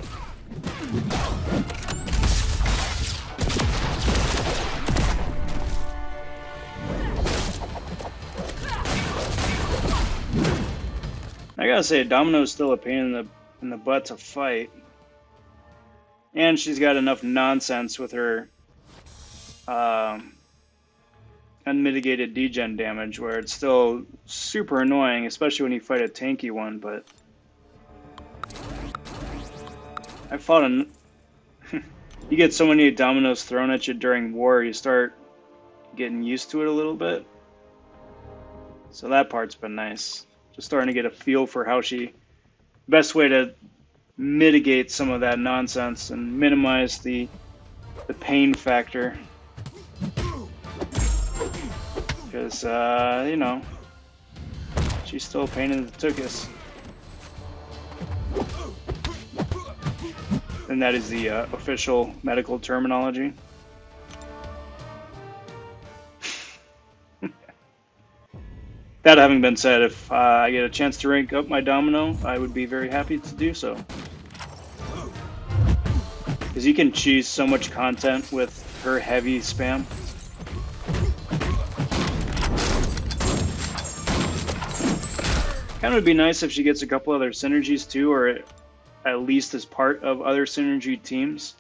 I gotta say, Domino's still a pain in the butt to fight. And she's got enough nonsense with her unmitigated degen damage where it's still super annoying, especially when you fight a tanky one, but I fought you get so many dominoes thrown at you during war, you start getting used to it a little bit. So that part's been nice. Just starting to get a feel for how best way to mitigate some of that nonsense and minimize the pain factor. Because, you know, she's still a pain in the tuchus. And that is the official medical terminology. That having been said, if I get a chance to rank up my domino, I would be very happy to do so. Because you can cheese so much content with her heavy spam. Kind of would be nice if she gets a couple other synergies too, or at least as part of other synergy teams.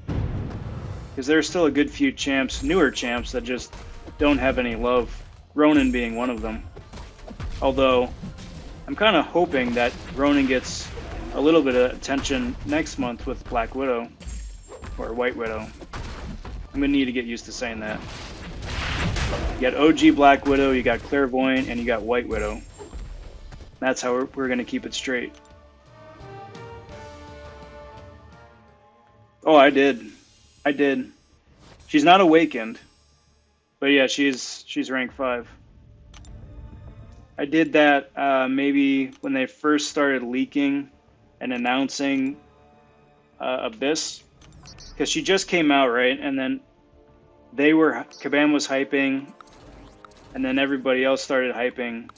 Because there's still a good few champs, newer champs, that just don't have any love. Ronan being one of them. Although, I'm kind of hoping that Ronan gets a little bit of attention next month with Black Widow. Or White Widow. I'm going to need to get used to saying that. You got OG Black Widow, you got Clairvoyant, and you got White Widow. That's how we're going to keep it straight. Oh, I did. She's not awakened. But yeah, she's rank 5. I did that maybe when they first started leaking and announcing Abyss, because she just came out, right? And then Kabam was hyping, and then everybody else started hyping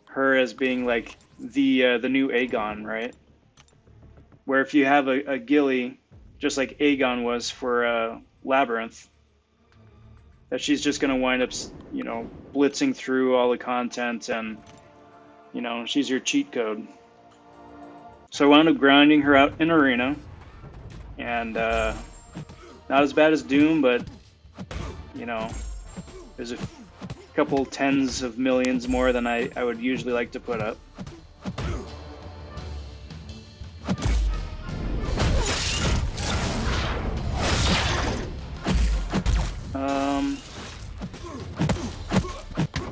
her as being like the new Aegon, right? Where if you have a Gilly, just like Aegon was for Labyrinth, that she's just gonna wind up, you know, blitzing through all the content, and you know, she's your cheat code. So I wound up grinding her out in Arena, and not as bad as Doom, but you know, there's a couple tens of millions more than I would usually like to put up.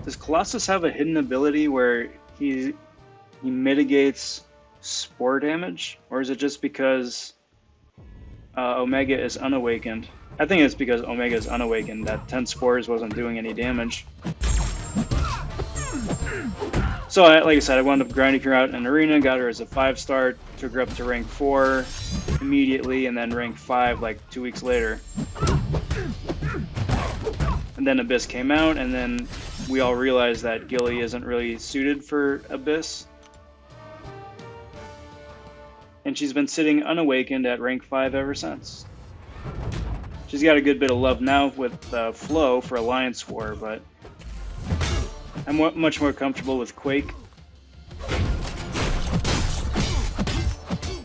Does Colossus have a hidden ability where he mitigates spore damage, or is it just because Omega is unawakened? I think it's because Omega is unawakened that 10 spores wasn't doing any damage. So, like I said, I wound up grinding her out in Arena, got her as a 5-star, took her up to rank 4 immediately, and then rank 5 like 2 weeks later. And then Abyss came out, and then we all realized that Gilly isn't really suited for Abyss. And she's been sitting unawakened at rank 5 ever since. She's got a good bit of love now with Flow for Alliance War, but I'm much more comfortable with Quake.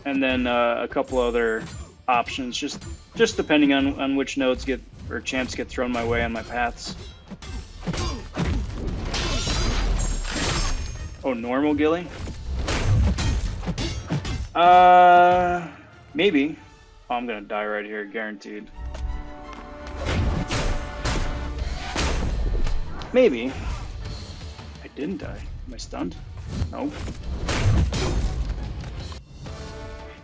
And then a couple other options, just depending on which nodes or champs get thrown my way on my paths. Oh, normal Gilly? Maybe. Oh, I'm gonna die right here, guaranteed. Maybe. I didn't die. Am I stunned? No.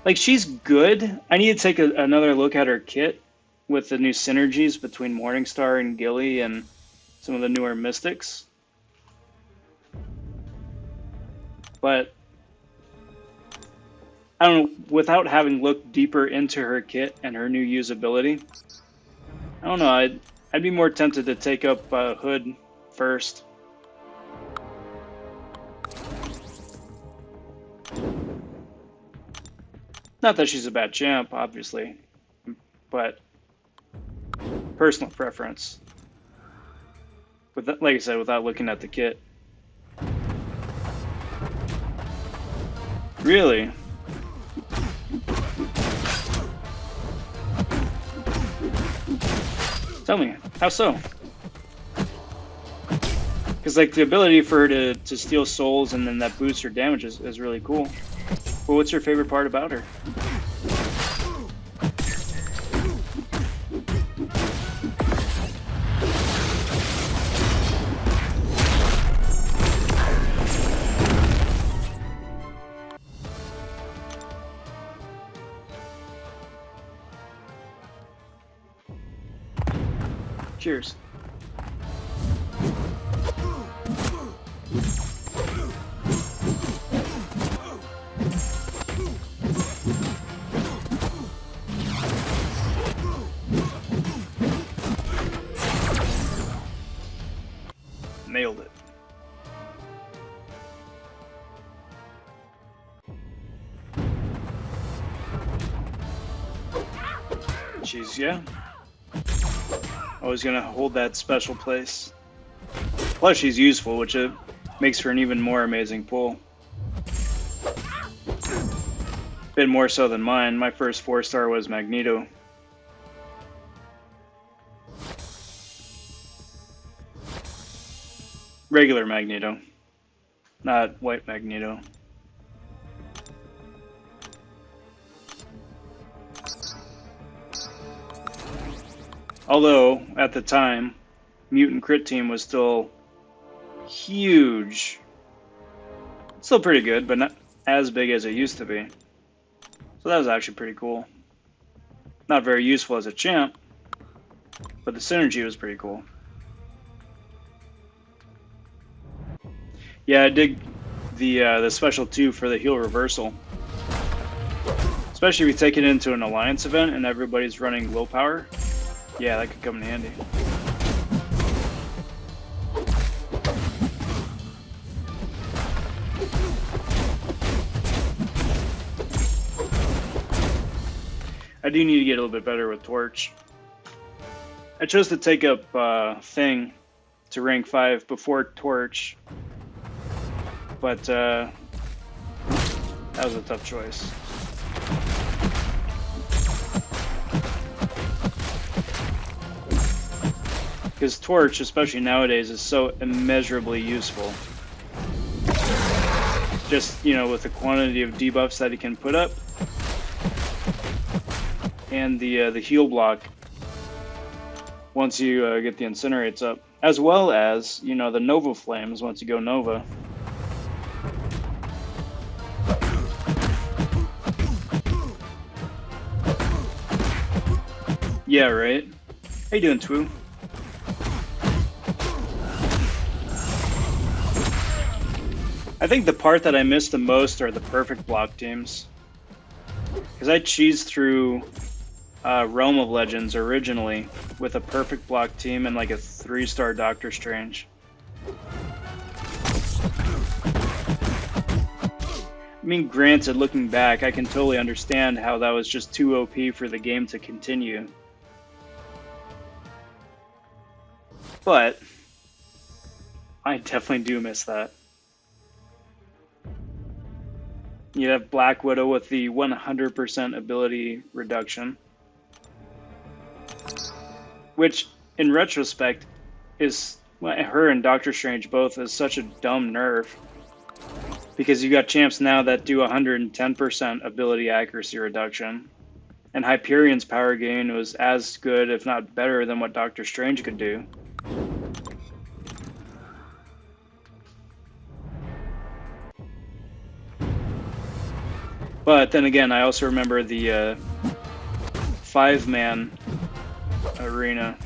Like, she's good. I need to take another look at her kit with the new synergies between Morningstar and Gilly and some of the newer Mystics. But I don't know, without having looked deeper into her kit and her new usability, I don't know, I'd be more tempted to take up Hood first. Not that she's a bad champ, obviously, but personal preference. Like I said, without looking at the kit. Really? Tell me, how so? Because like the ability for her to steal souls and then that boosts her damage is really cool. Well, what's your favorite part about her? Cheers. Nailed it. She's, yeah. Always gonna hold that special place. Plus she's useful, which it makes for an even more amazing pull. Bit more so than mine. My first 4-star was Magneto. Regular Magneto, not white Magneto. Although, at the time, Mutant Crit Team was still huge. Still pretty good, but not as big as it used to be. So that was actually pretty cool. Not very useful as a champ, but the synergy was pretty cool. Yeah, I dig the special 2 for the heal reversal. Especially if you take it into an alliance event and everybody's running low power. Yeah, that could come in handy. I do need to get a little bit better with Torch. I chose to take up Thing to rank 5 before Torch, but that was a tough choice. Because Torch, especially nowadays, is so immeasurably useful. Just, you know, with the quantity of debuffs that he can put up, and the heal block once you get the incinerates up, as well as, you know, the Nova Flames once you go Nova. Yeah, right? How you doing, Twoo? I think the part that I miss the most are the perfect block teams. Because I cheesed through Realm of Legends originally with a perfect block team and like a 3-star Doctor Strange. I mean, granted, looking back, I can totally understand how that was just too OP for the game to continue. But I definitely do miss that. You have Black Widow with the 100% ability reduction, which, in retrospect, is, well, her and Doctor Strange both is such a dumb nerf. Because you got champs now that do 110% ability accuracy reduction, and Hyperion's power gain was as good, if not better, than what Doctor Strange could do. But then again, I also remember the 5-man arena.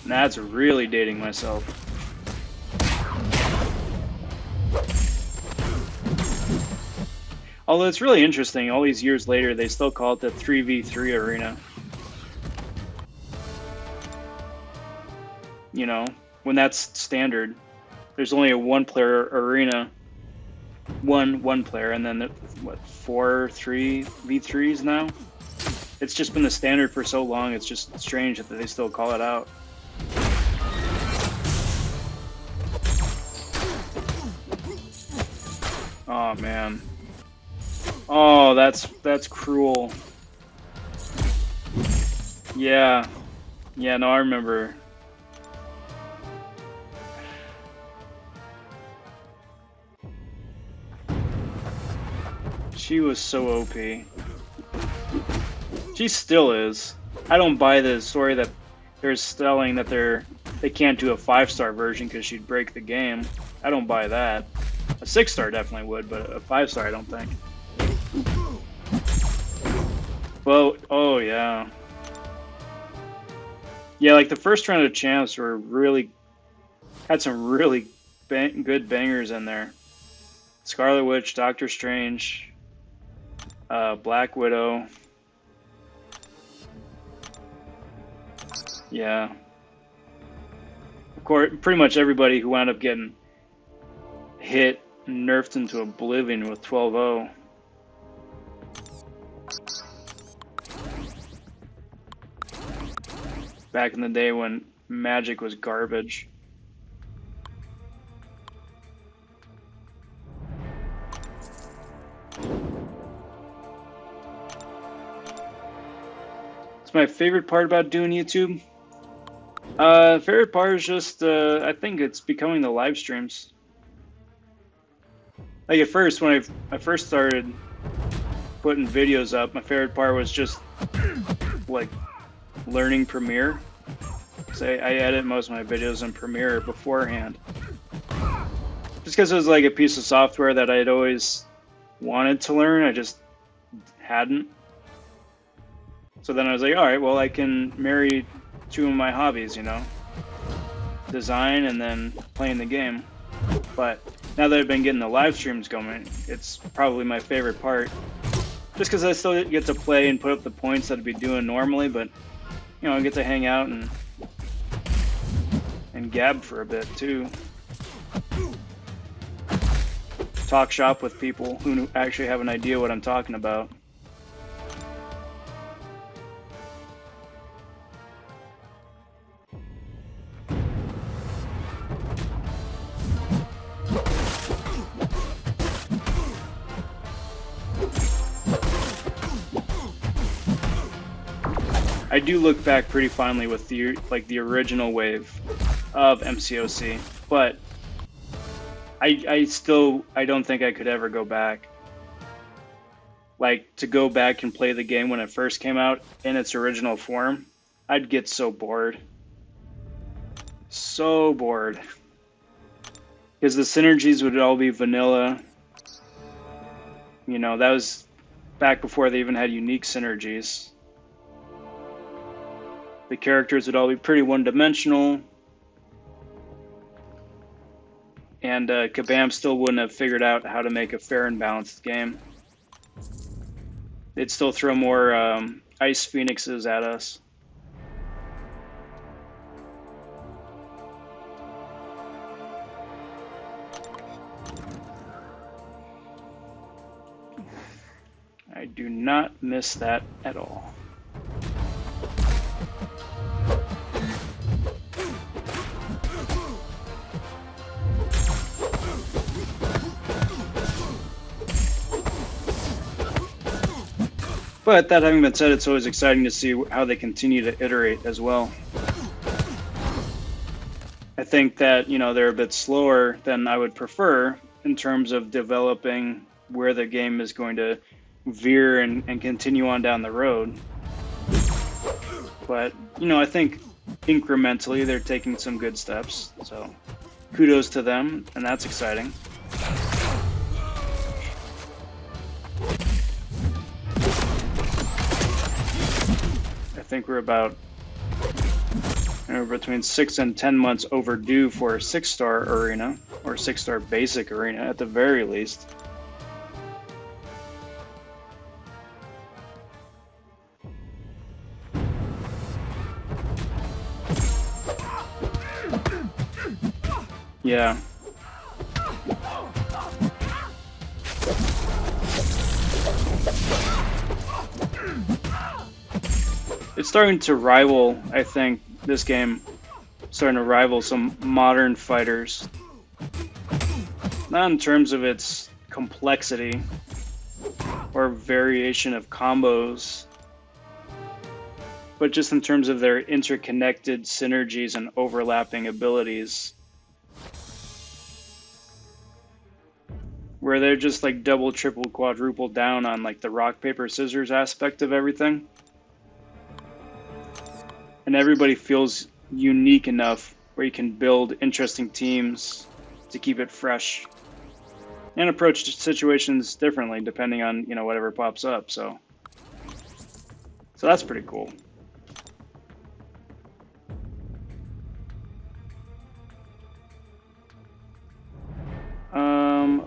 That's really dating myself. Although it's really interesting, all these years later, they still call it the 3v3 arena. You know, when that's standard. There's only a 1-player arena. One player, and then, what, 4 3v3s now? It's just been the standard for so long, it's just strange that they still call it out. Oh man. Oh, that's cruel. Yeah. Yeah, no, I remember. She was so OP. She still is. I don't buy the story that they're selling that they can't do a 5-star version because she'd break the game. I don't buy that. A 6-star definitely would, but a 5-star I don't think. Well, oh yeah. Yeah, like the first round of champs were had some really good bangers in there. Scarlet Witch, Doctor Strange, Black Widow. Yeah. Of course, pretty much everybody who wound up getting hit, nerfed into oblivion with 12-0. Back in the day when magic was garbage. It's my favorite part about doing YouTube. Favorite part is just, I think it's becoming the live streams. Like at first, when I first started putting videos up, my favorite part was just like learning Premiere. So I edit most of my videos in Premiere beforehand. Just because it was like a piece of software that I'd always wanted to learn, I just hadn't. So then I was like, alright, well I can marry two of my hobbies, you know, design and then playing the game. But now that I've been getting the live streams going, it's probably my favorite part. Just because I still get to play and put up the points that I'd be doing normally, but you know, I get to hang out and gab for a bit too. Talk shop with people who actually have an idea what I'm talking about. I do look back pretty fondly with the original wave of MCOC, but I don't think I could ever go back. Like, to go back and play the game when it first came out in its original form, I'd get so bored. So bored. Because the synergies would all be vanilla. You know, that was back before they even had unique synergies. The characters would all be pretty one-dimensional. And Kabam still wouldn't have figured out how to make a fair and balanced game. They'd still throw more ice phoenixes at us. I do not miss that at all. But that having been said, it's always exciting to see how they continue to iterate as well. I think that, you know, they're a bit slower than I would prefer in terms of developing where the game is going to veer and continue on down the road. But, you know, I think incrementally they're taking some good steps. So kudos to them, and that's exciting. I think we're about between 6 and 10 months overdue for a 6-star arena, or 6-star basic arena at the very least. Yeah. It's starting to rival, I think, this game, starting to rival some modern fighters. Not in terms of its complexity or variation of combos, but just in terms of their interconnected synergies and overlapping abilities. Where they're just like double, triple, quadruple down on like the rock, paper, scissors aspect of everything. And everybody feels unique enough where you can build interesting teams to keep it fresh and approach situations differently depending on, you know, whatever pops up. So that's pretty cool.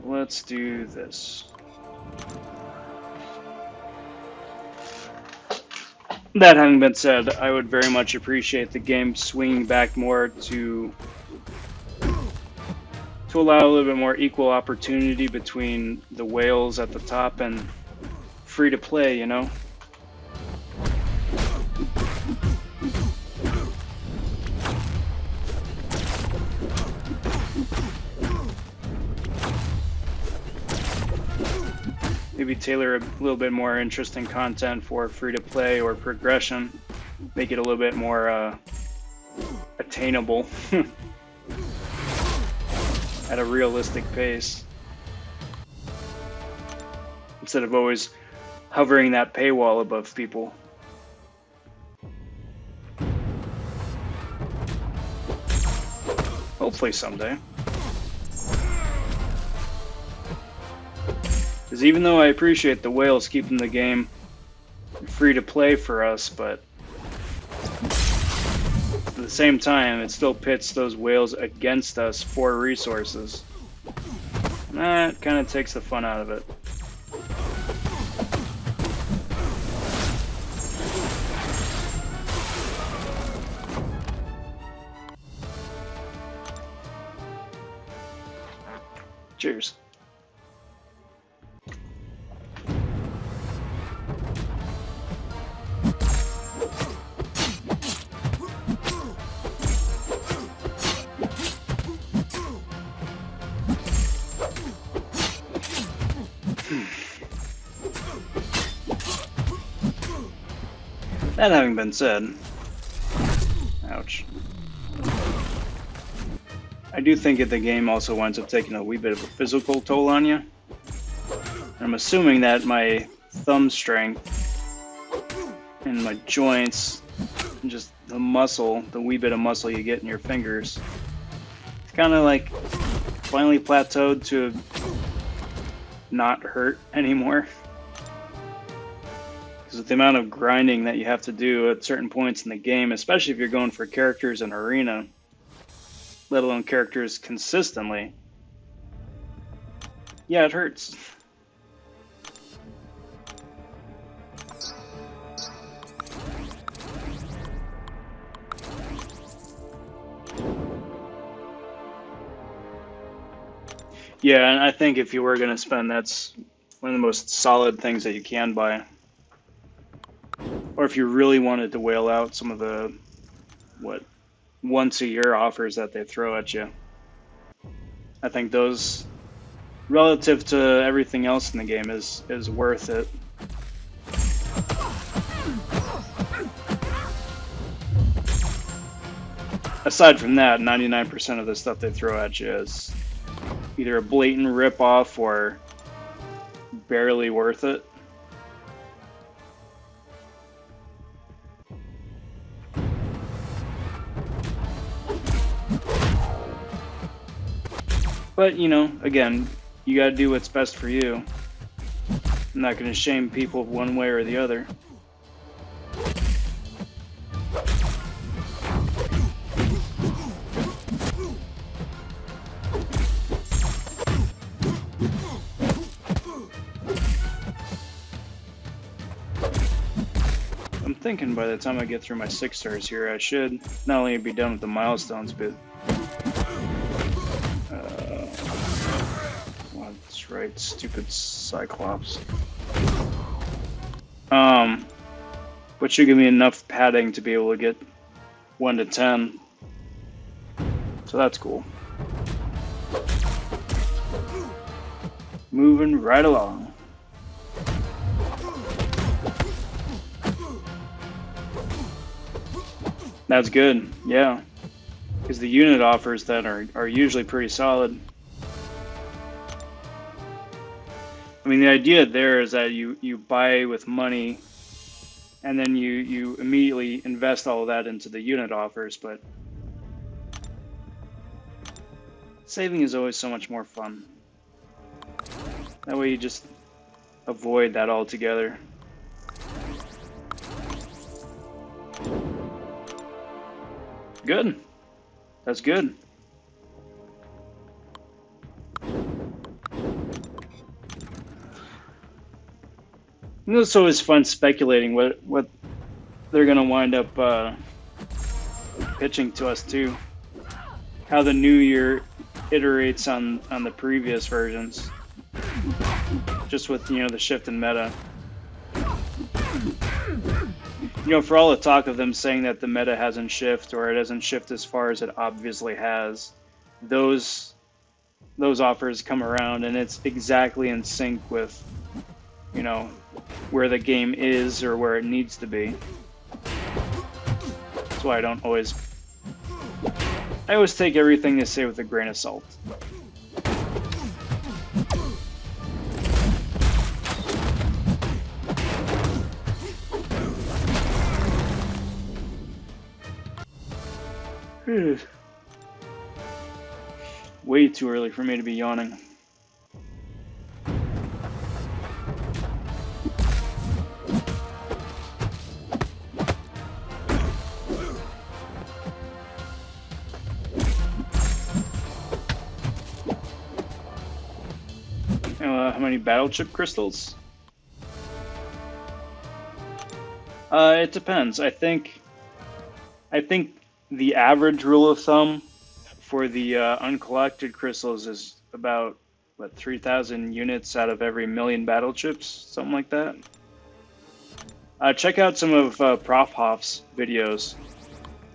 Let's do this. That having been said, I would very much appreciate the game swinging back more to allow a little bit more equal opportunity between the whales at the top and free to play, you know? Maybe tailor a little bit more interesting content for free to play or progression. Make it a little bit more attainable at a realistic pace. Instead of always hovering that paywall above people. Hopefully someday. Because even though I appreciate the whales keeping the game free to play for us, but the same time, it still pits those whales against us for resources. That kind of takes the fun out of it. Cheers. That having been said, ouch. I do think that the game also winds up taking a wee bit of a physical toll on you. I'm assuming that my thumb strength and my joints and just the muscle, the wee bit of muscle you get in your fingers, it's kind of like finally plateaued to not hurt anymore. Because with the amount of grinding that you have to do at certain points in the game, especially if you're going for characters in arena, let alone characters consistently, yeah, it hurts. Yeah, and I think if you were going to spend, that's one of the most solid things that you can buy. Or if you really wanted to whale out some of the, once a year offers that they throw at you. I think those, relative to everything else in the game, is worth it. Aside from that, 99% of the stuff they throw at you is either a blatant rip-off or barely worth it. But, you know, again, you gotta do what's best for you. I'm not gonna shame people one way or the other. I'm thinking by the time I get through my 6 stars here, I should not only be done with the milestones, but that's right, stupid Cyclops. But should give me enough padding to be able to get 1 to 10. So that's cool. Moving right along. That's good, yeah. Because the unit offers that are usually pretty solid. I mean, the idea there is that you buy with money and then you immediately invest all of that into the unit offers, but saving is always so much more fun. That way you just avoid that altogether. Good. That's good. You know, it's always fun speculating what they're gonna wind up pitching to us too. How the new year iterates on the previous versions, just with, you know, the shift in meta. You know, for all the talk of them saying that the meta hasn't shifted or it doesn't shift as far as it obviously has, those offers come around and it's exactly in sync with, you know, where the game is or where it needs to be. That's why I always take everything they say with a grain of salt. Way too early for me to be yawning. 20 battle chip crystals? It depends. I think the average rule of thumb for the uncollected crystals is about, what, 3,000 units out of every million battle chips, something like that. Check out some of Prof Hoff's videos,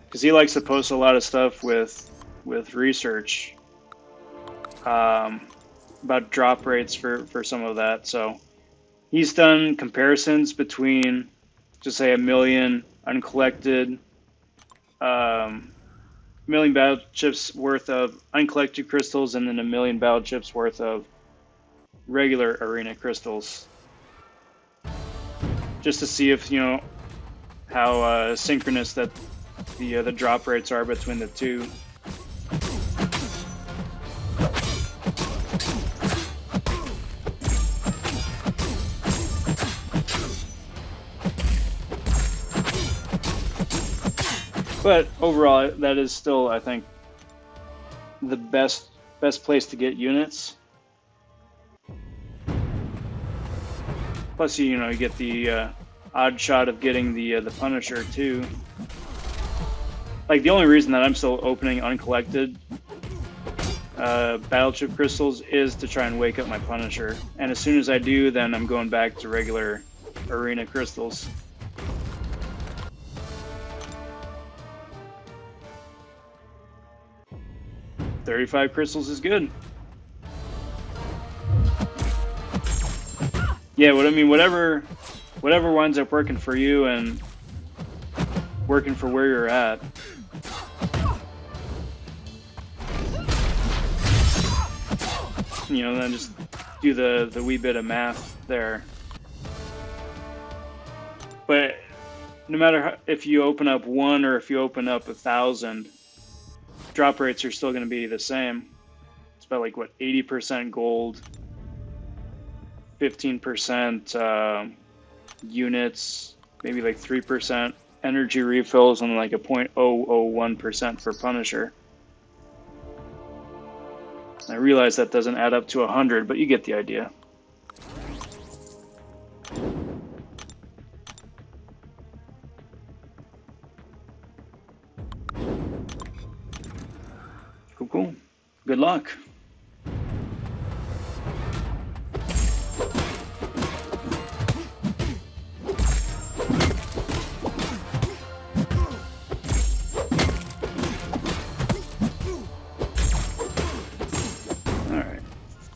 because he likes to post a lot of stuff with research about drop rates for some of that. So he's done comparisons between, just say, a million uncollected, million battle chips worth of uncollected crystals, and then a million battle chips worth of regular arena crystals, just to see if, you know, how synchronous that the drop rates are between the two. But overall, that is still, I think, the best place to get units. Plus, you know, you get the odd shot of getting the Punisher too. Like, the only reason that I'm still opening uncollected battle chip crystals is to try and wake up my Punisher. And as soon as I do, then I'm going back to regular arena crystals. $35 crystals is good. Yeah, what I mean, whatever winds up working for you and working for where you're at. You know, then just do the wee bit of math there. But no matter how, if you open up 1 or if you open up 1,000, drop rates are still going to be the same. It's about, like, what, 80% gold, 15% units, maybe like 3% energy refills, and like a 0.001% for Punisher. I realize that doesn't add up to 100, but you get the idea. Cool. Good luck.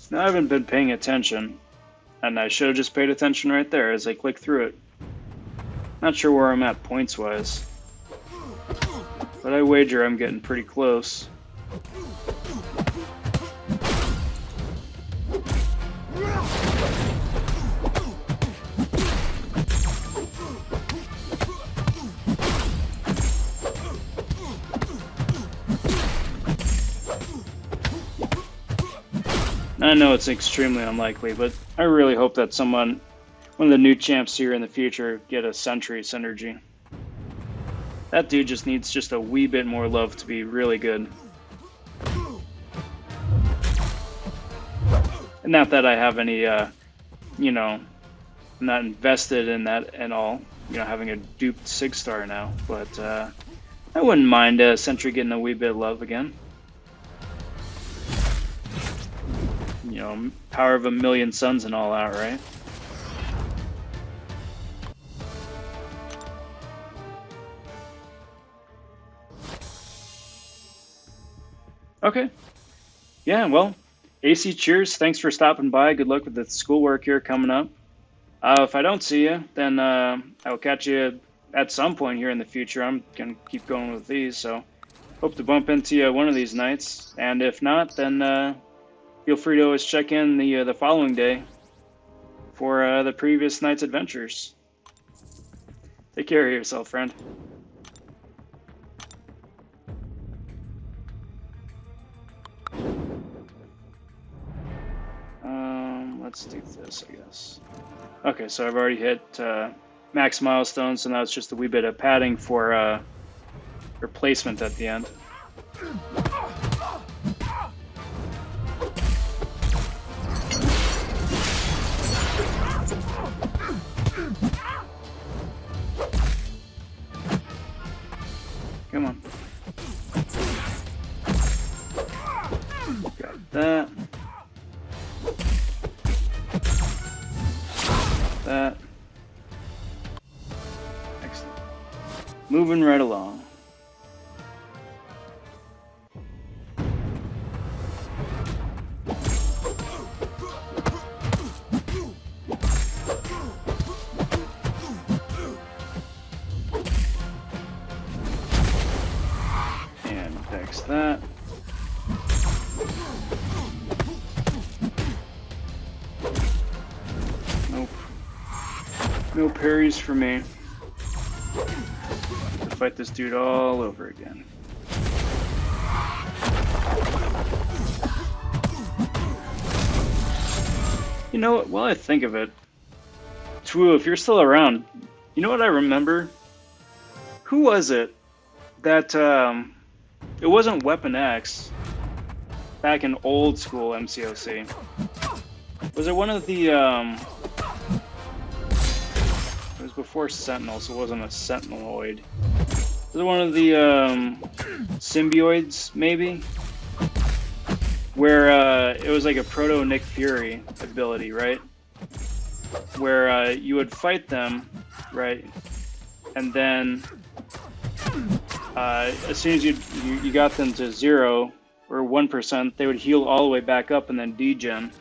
Now, I haven't been paying attention, and I should have just paid attention right there as I click through it. Not sure where I'm at points-wise, but I wager I'm getting pretty close. I know it's extremely unlikely, but I really hope that one of the new champs here in the future, get a Sentry synergy. That dude just needs just a wee bit more love to be really good. And not that I have any, you know, I'm not invested in that at all, you know, having a duped 6-star now, but I wouldn't mind Sentry getting a wee bit of love again. You know, power of a million suns and all out, right? Okay. Yeah, well, AC, cheers. Thanks for stopping by. Good luck with the schoolwork here coming up. If I don't see you, then I'll catch you at some point here in the future. I'm going to keep going with these, so hope to bump into you one of these nights. And if not, then feel free to always check in the following day for the previous night's adventures. Take care of yourself, friend. Let's do this, I guess. Okay, so I've already hit max milestones, so now it's just a wee bit of padding for replacement at the end. that. Excellent. Moving right along. And fix that. Nope. No parries for me. Fight this dude all over again. You know what? While I think of it, Trove, if you're still around, you know what I remember? Who was it that it wasn't Weapon X back in old school MCOC? Was it one of the it was before Sentinel, so it wasn't a Sentineloid. Was it one of the symbioids, maybe? Where it was like a proto Nick Fury ability, right? Where you would fight them, right? And then as soon as you got them to 0 or 1%, they would heal all the way back up and then degen.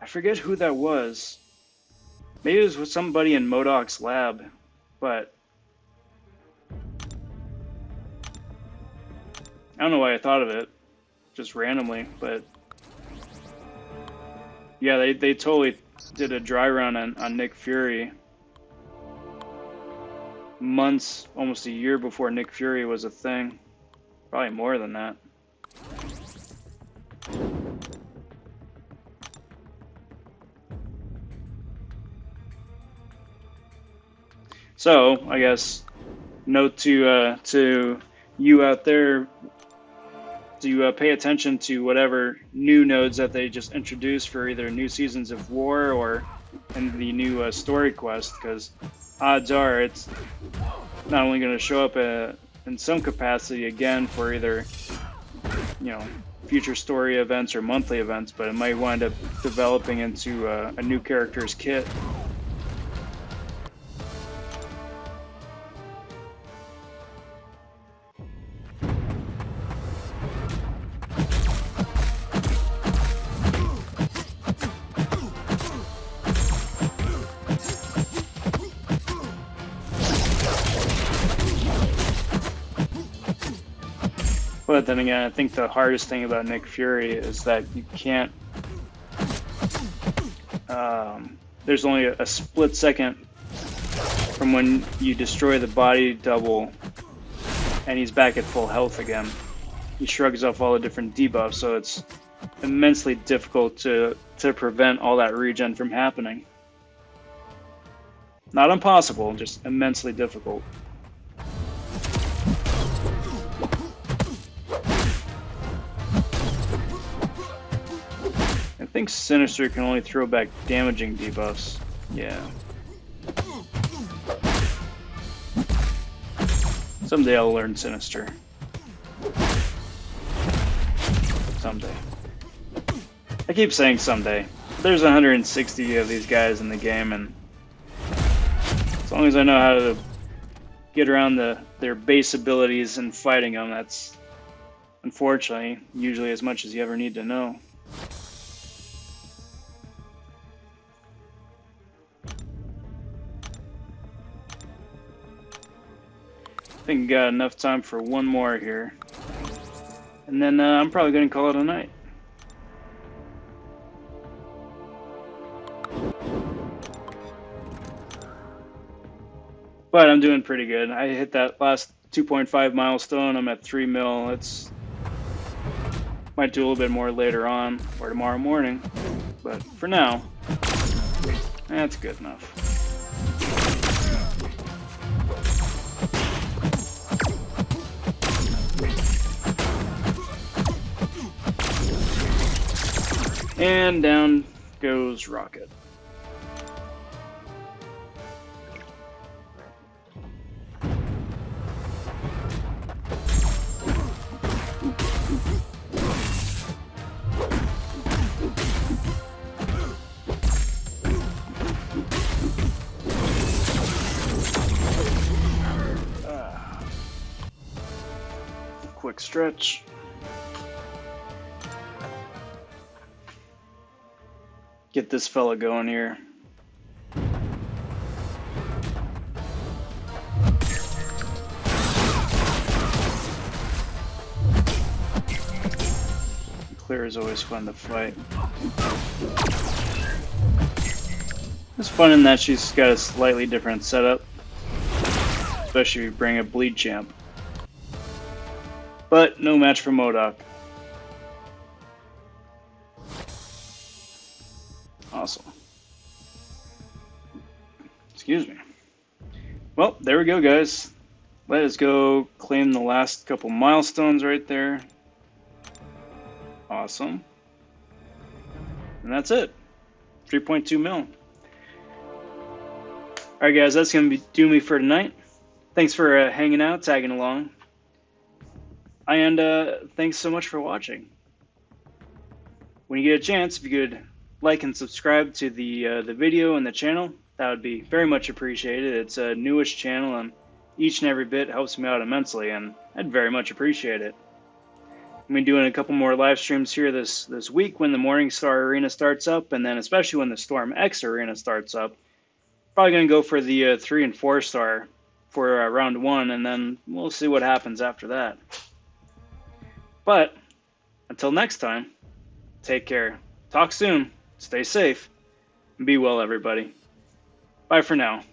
I forget who that was. Maybe it was with somebody in MODOK's lab, but I don't know why I thought of it, just randomly, but yeah, they totally did a dry run on Nick Fury months, almost a year before Nick Fury was a thing. Probably more than that. So, I guess, note to you out there to pay attention to whatever new nodes that they just introduced for either new seasons of War or in the new story quest, because odds are it's not only going to show up in some capacity again for either, you know, future story events or monthly events, but it might wind up developing into a new character's kit. But then again, I think the hardest thing about Nick Fury is that you can't. There's only a split second from when you destroy the body double, and he's back at full health again. He shrugs off all the different debuffs, so it's immensely difficult to prevent all that regen from happening. Not impossible, just immensely difficult. I think Sinister can only throw back damaging debuffs. Yeah. Someday I'll learn Sinister. Someday. I keep saying someday. There's 160 of these guys in the game, and as long as I know how to get around their base abilities and fighting them, that's unfortunately usually as much as you ever need to know. I think we got enough time for one more here, and then I'm probably going to call it a night. But I'm doing pretty good. I hit that last 2.5 milestone. I'm at 3 mil. It's might do a little bit more later on or tomorrow morning, but for now, that's good enough. And down goes Rocket. stretch. Get this fella going here. Clear is always fun to fight. It's fun in that she's got a slightly different setup, especially if you bring a bleed champ. But no match for MODOK. Awesome. Excuse me. Well, there we go, guys. Let us go claim the last couple milestones right there. Awesome. And that's it. 3.2 mil. Alright guys, that's going to do me for tonight. Thanks for hanging out, tagging along. And thanks so much for watching. When you get a chance, if you could like and subscribe to the video and the channel, that would be very much appreciated. It's a newish channel and each and every bit helps me out immensely, and I'd very much appreciate it. I'm going to be doing a couple more live streams here this week when the Morningstar Arena starts up, and then especially when the Storm X Arena starts up. Probably going to go for the 3 and 4 star for round 1, and then we'll see what happens after that. But until next time, take care. Talk soon. Stay safe. And be well, everybody. Bye for now.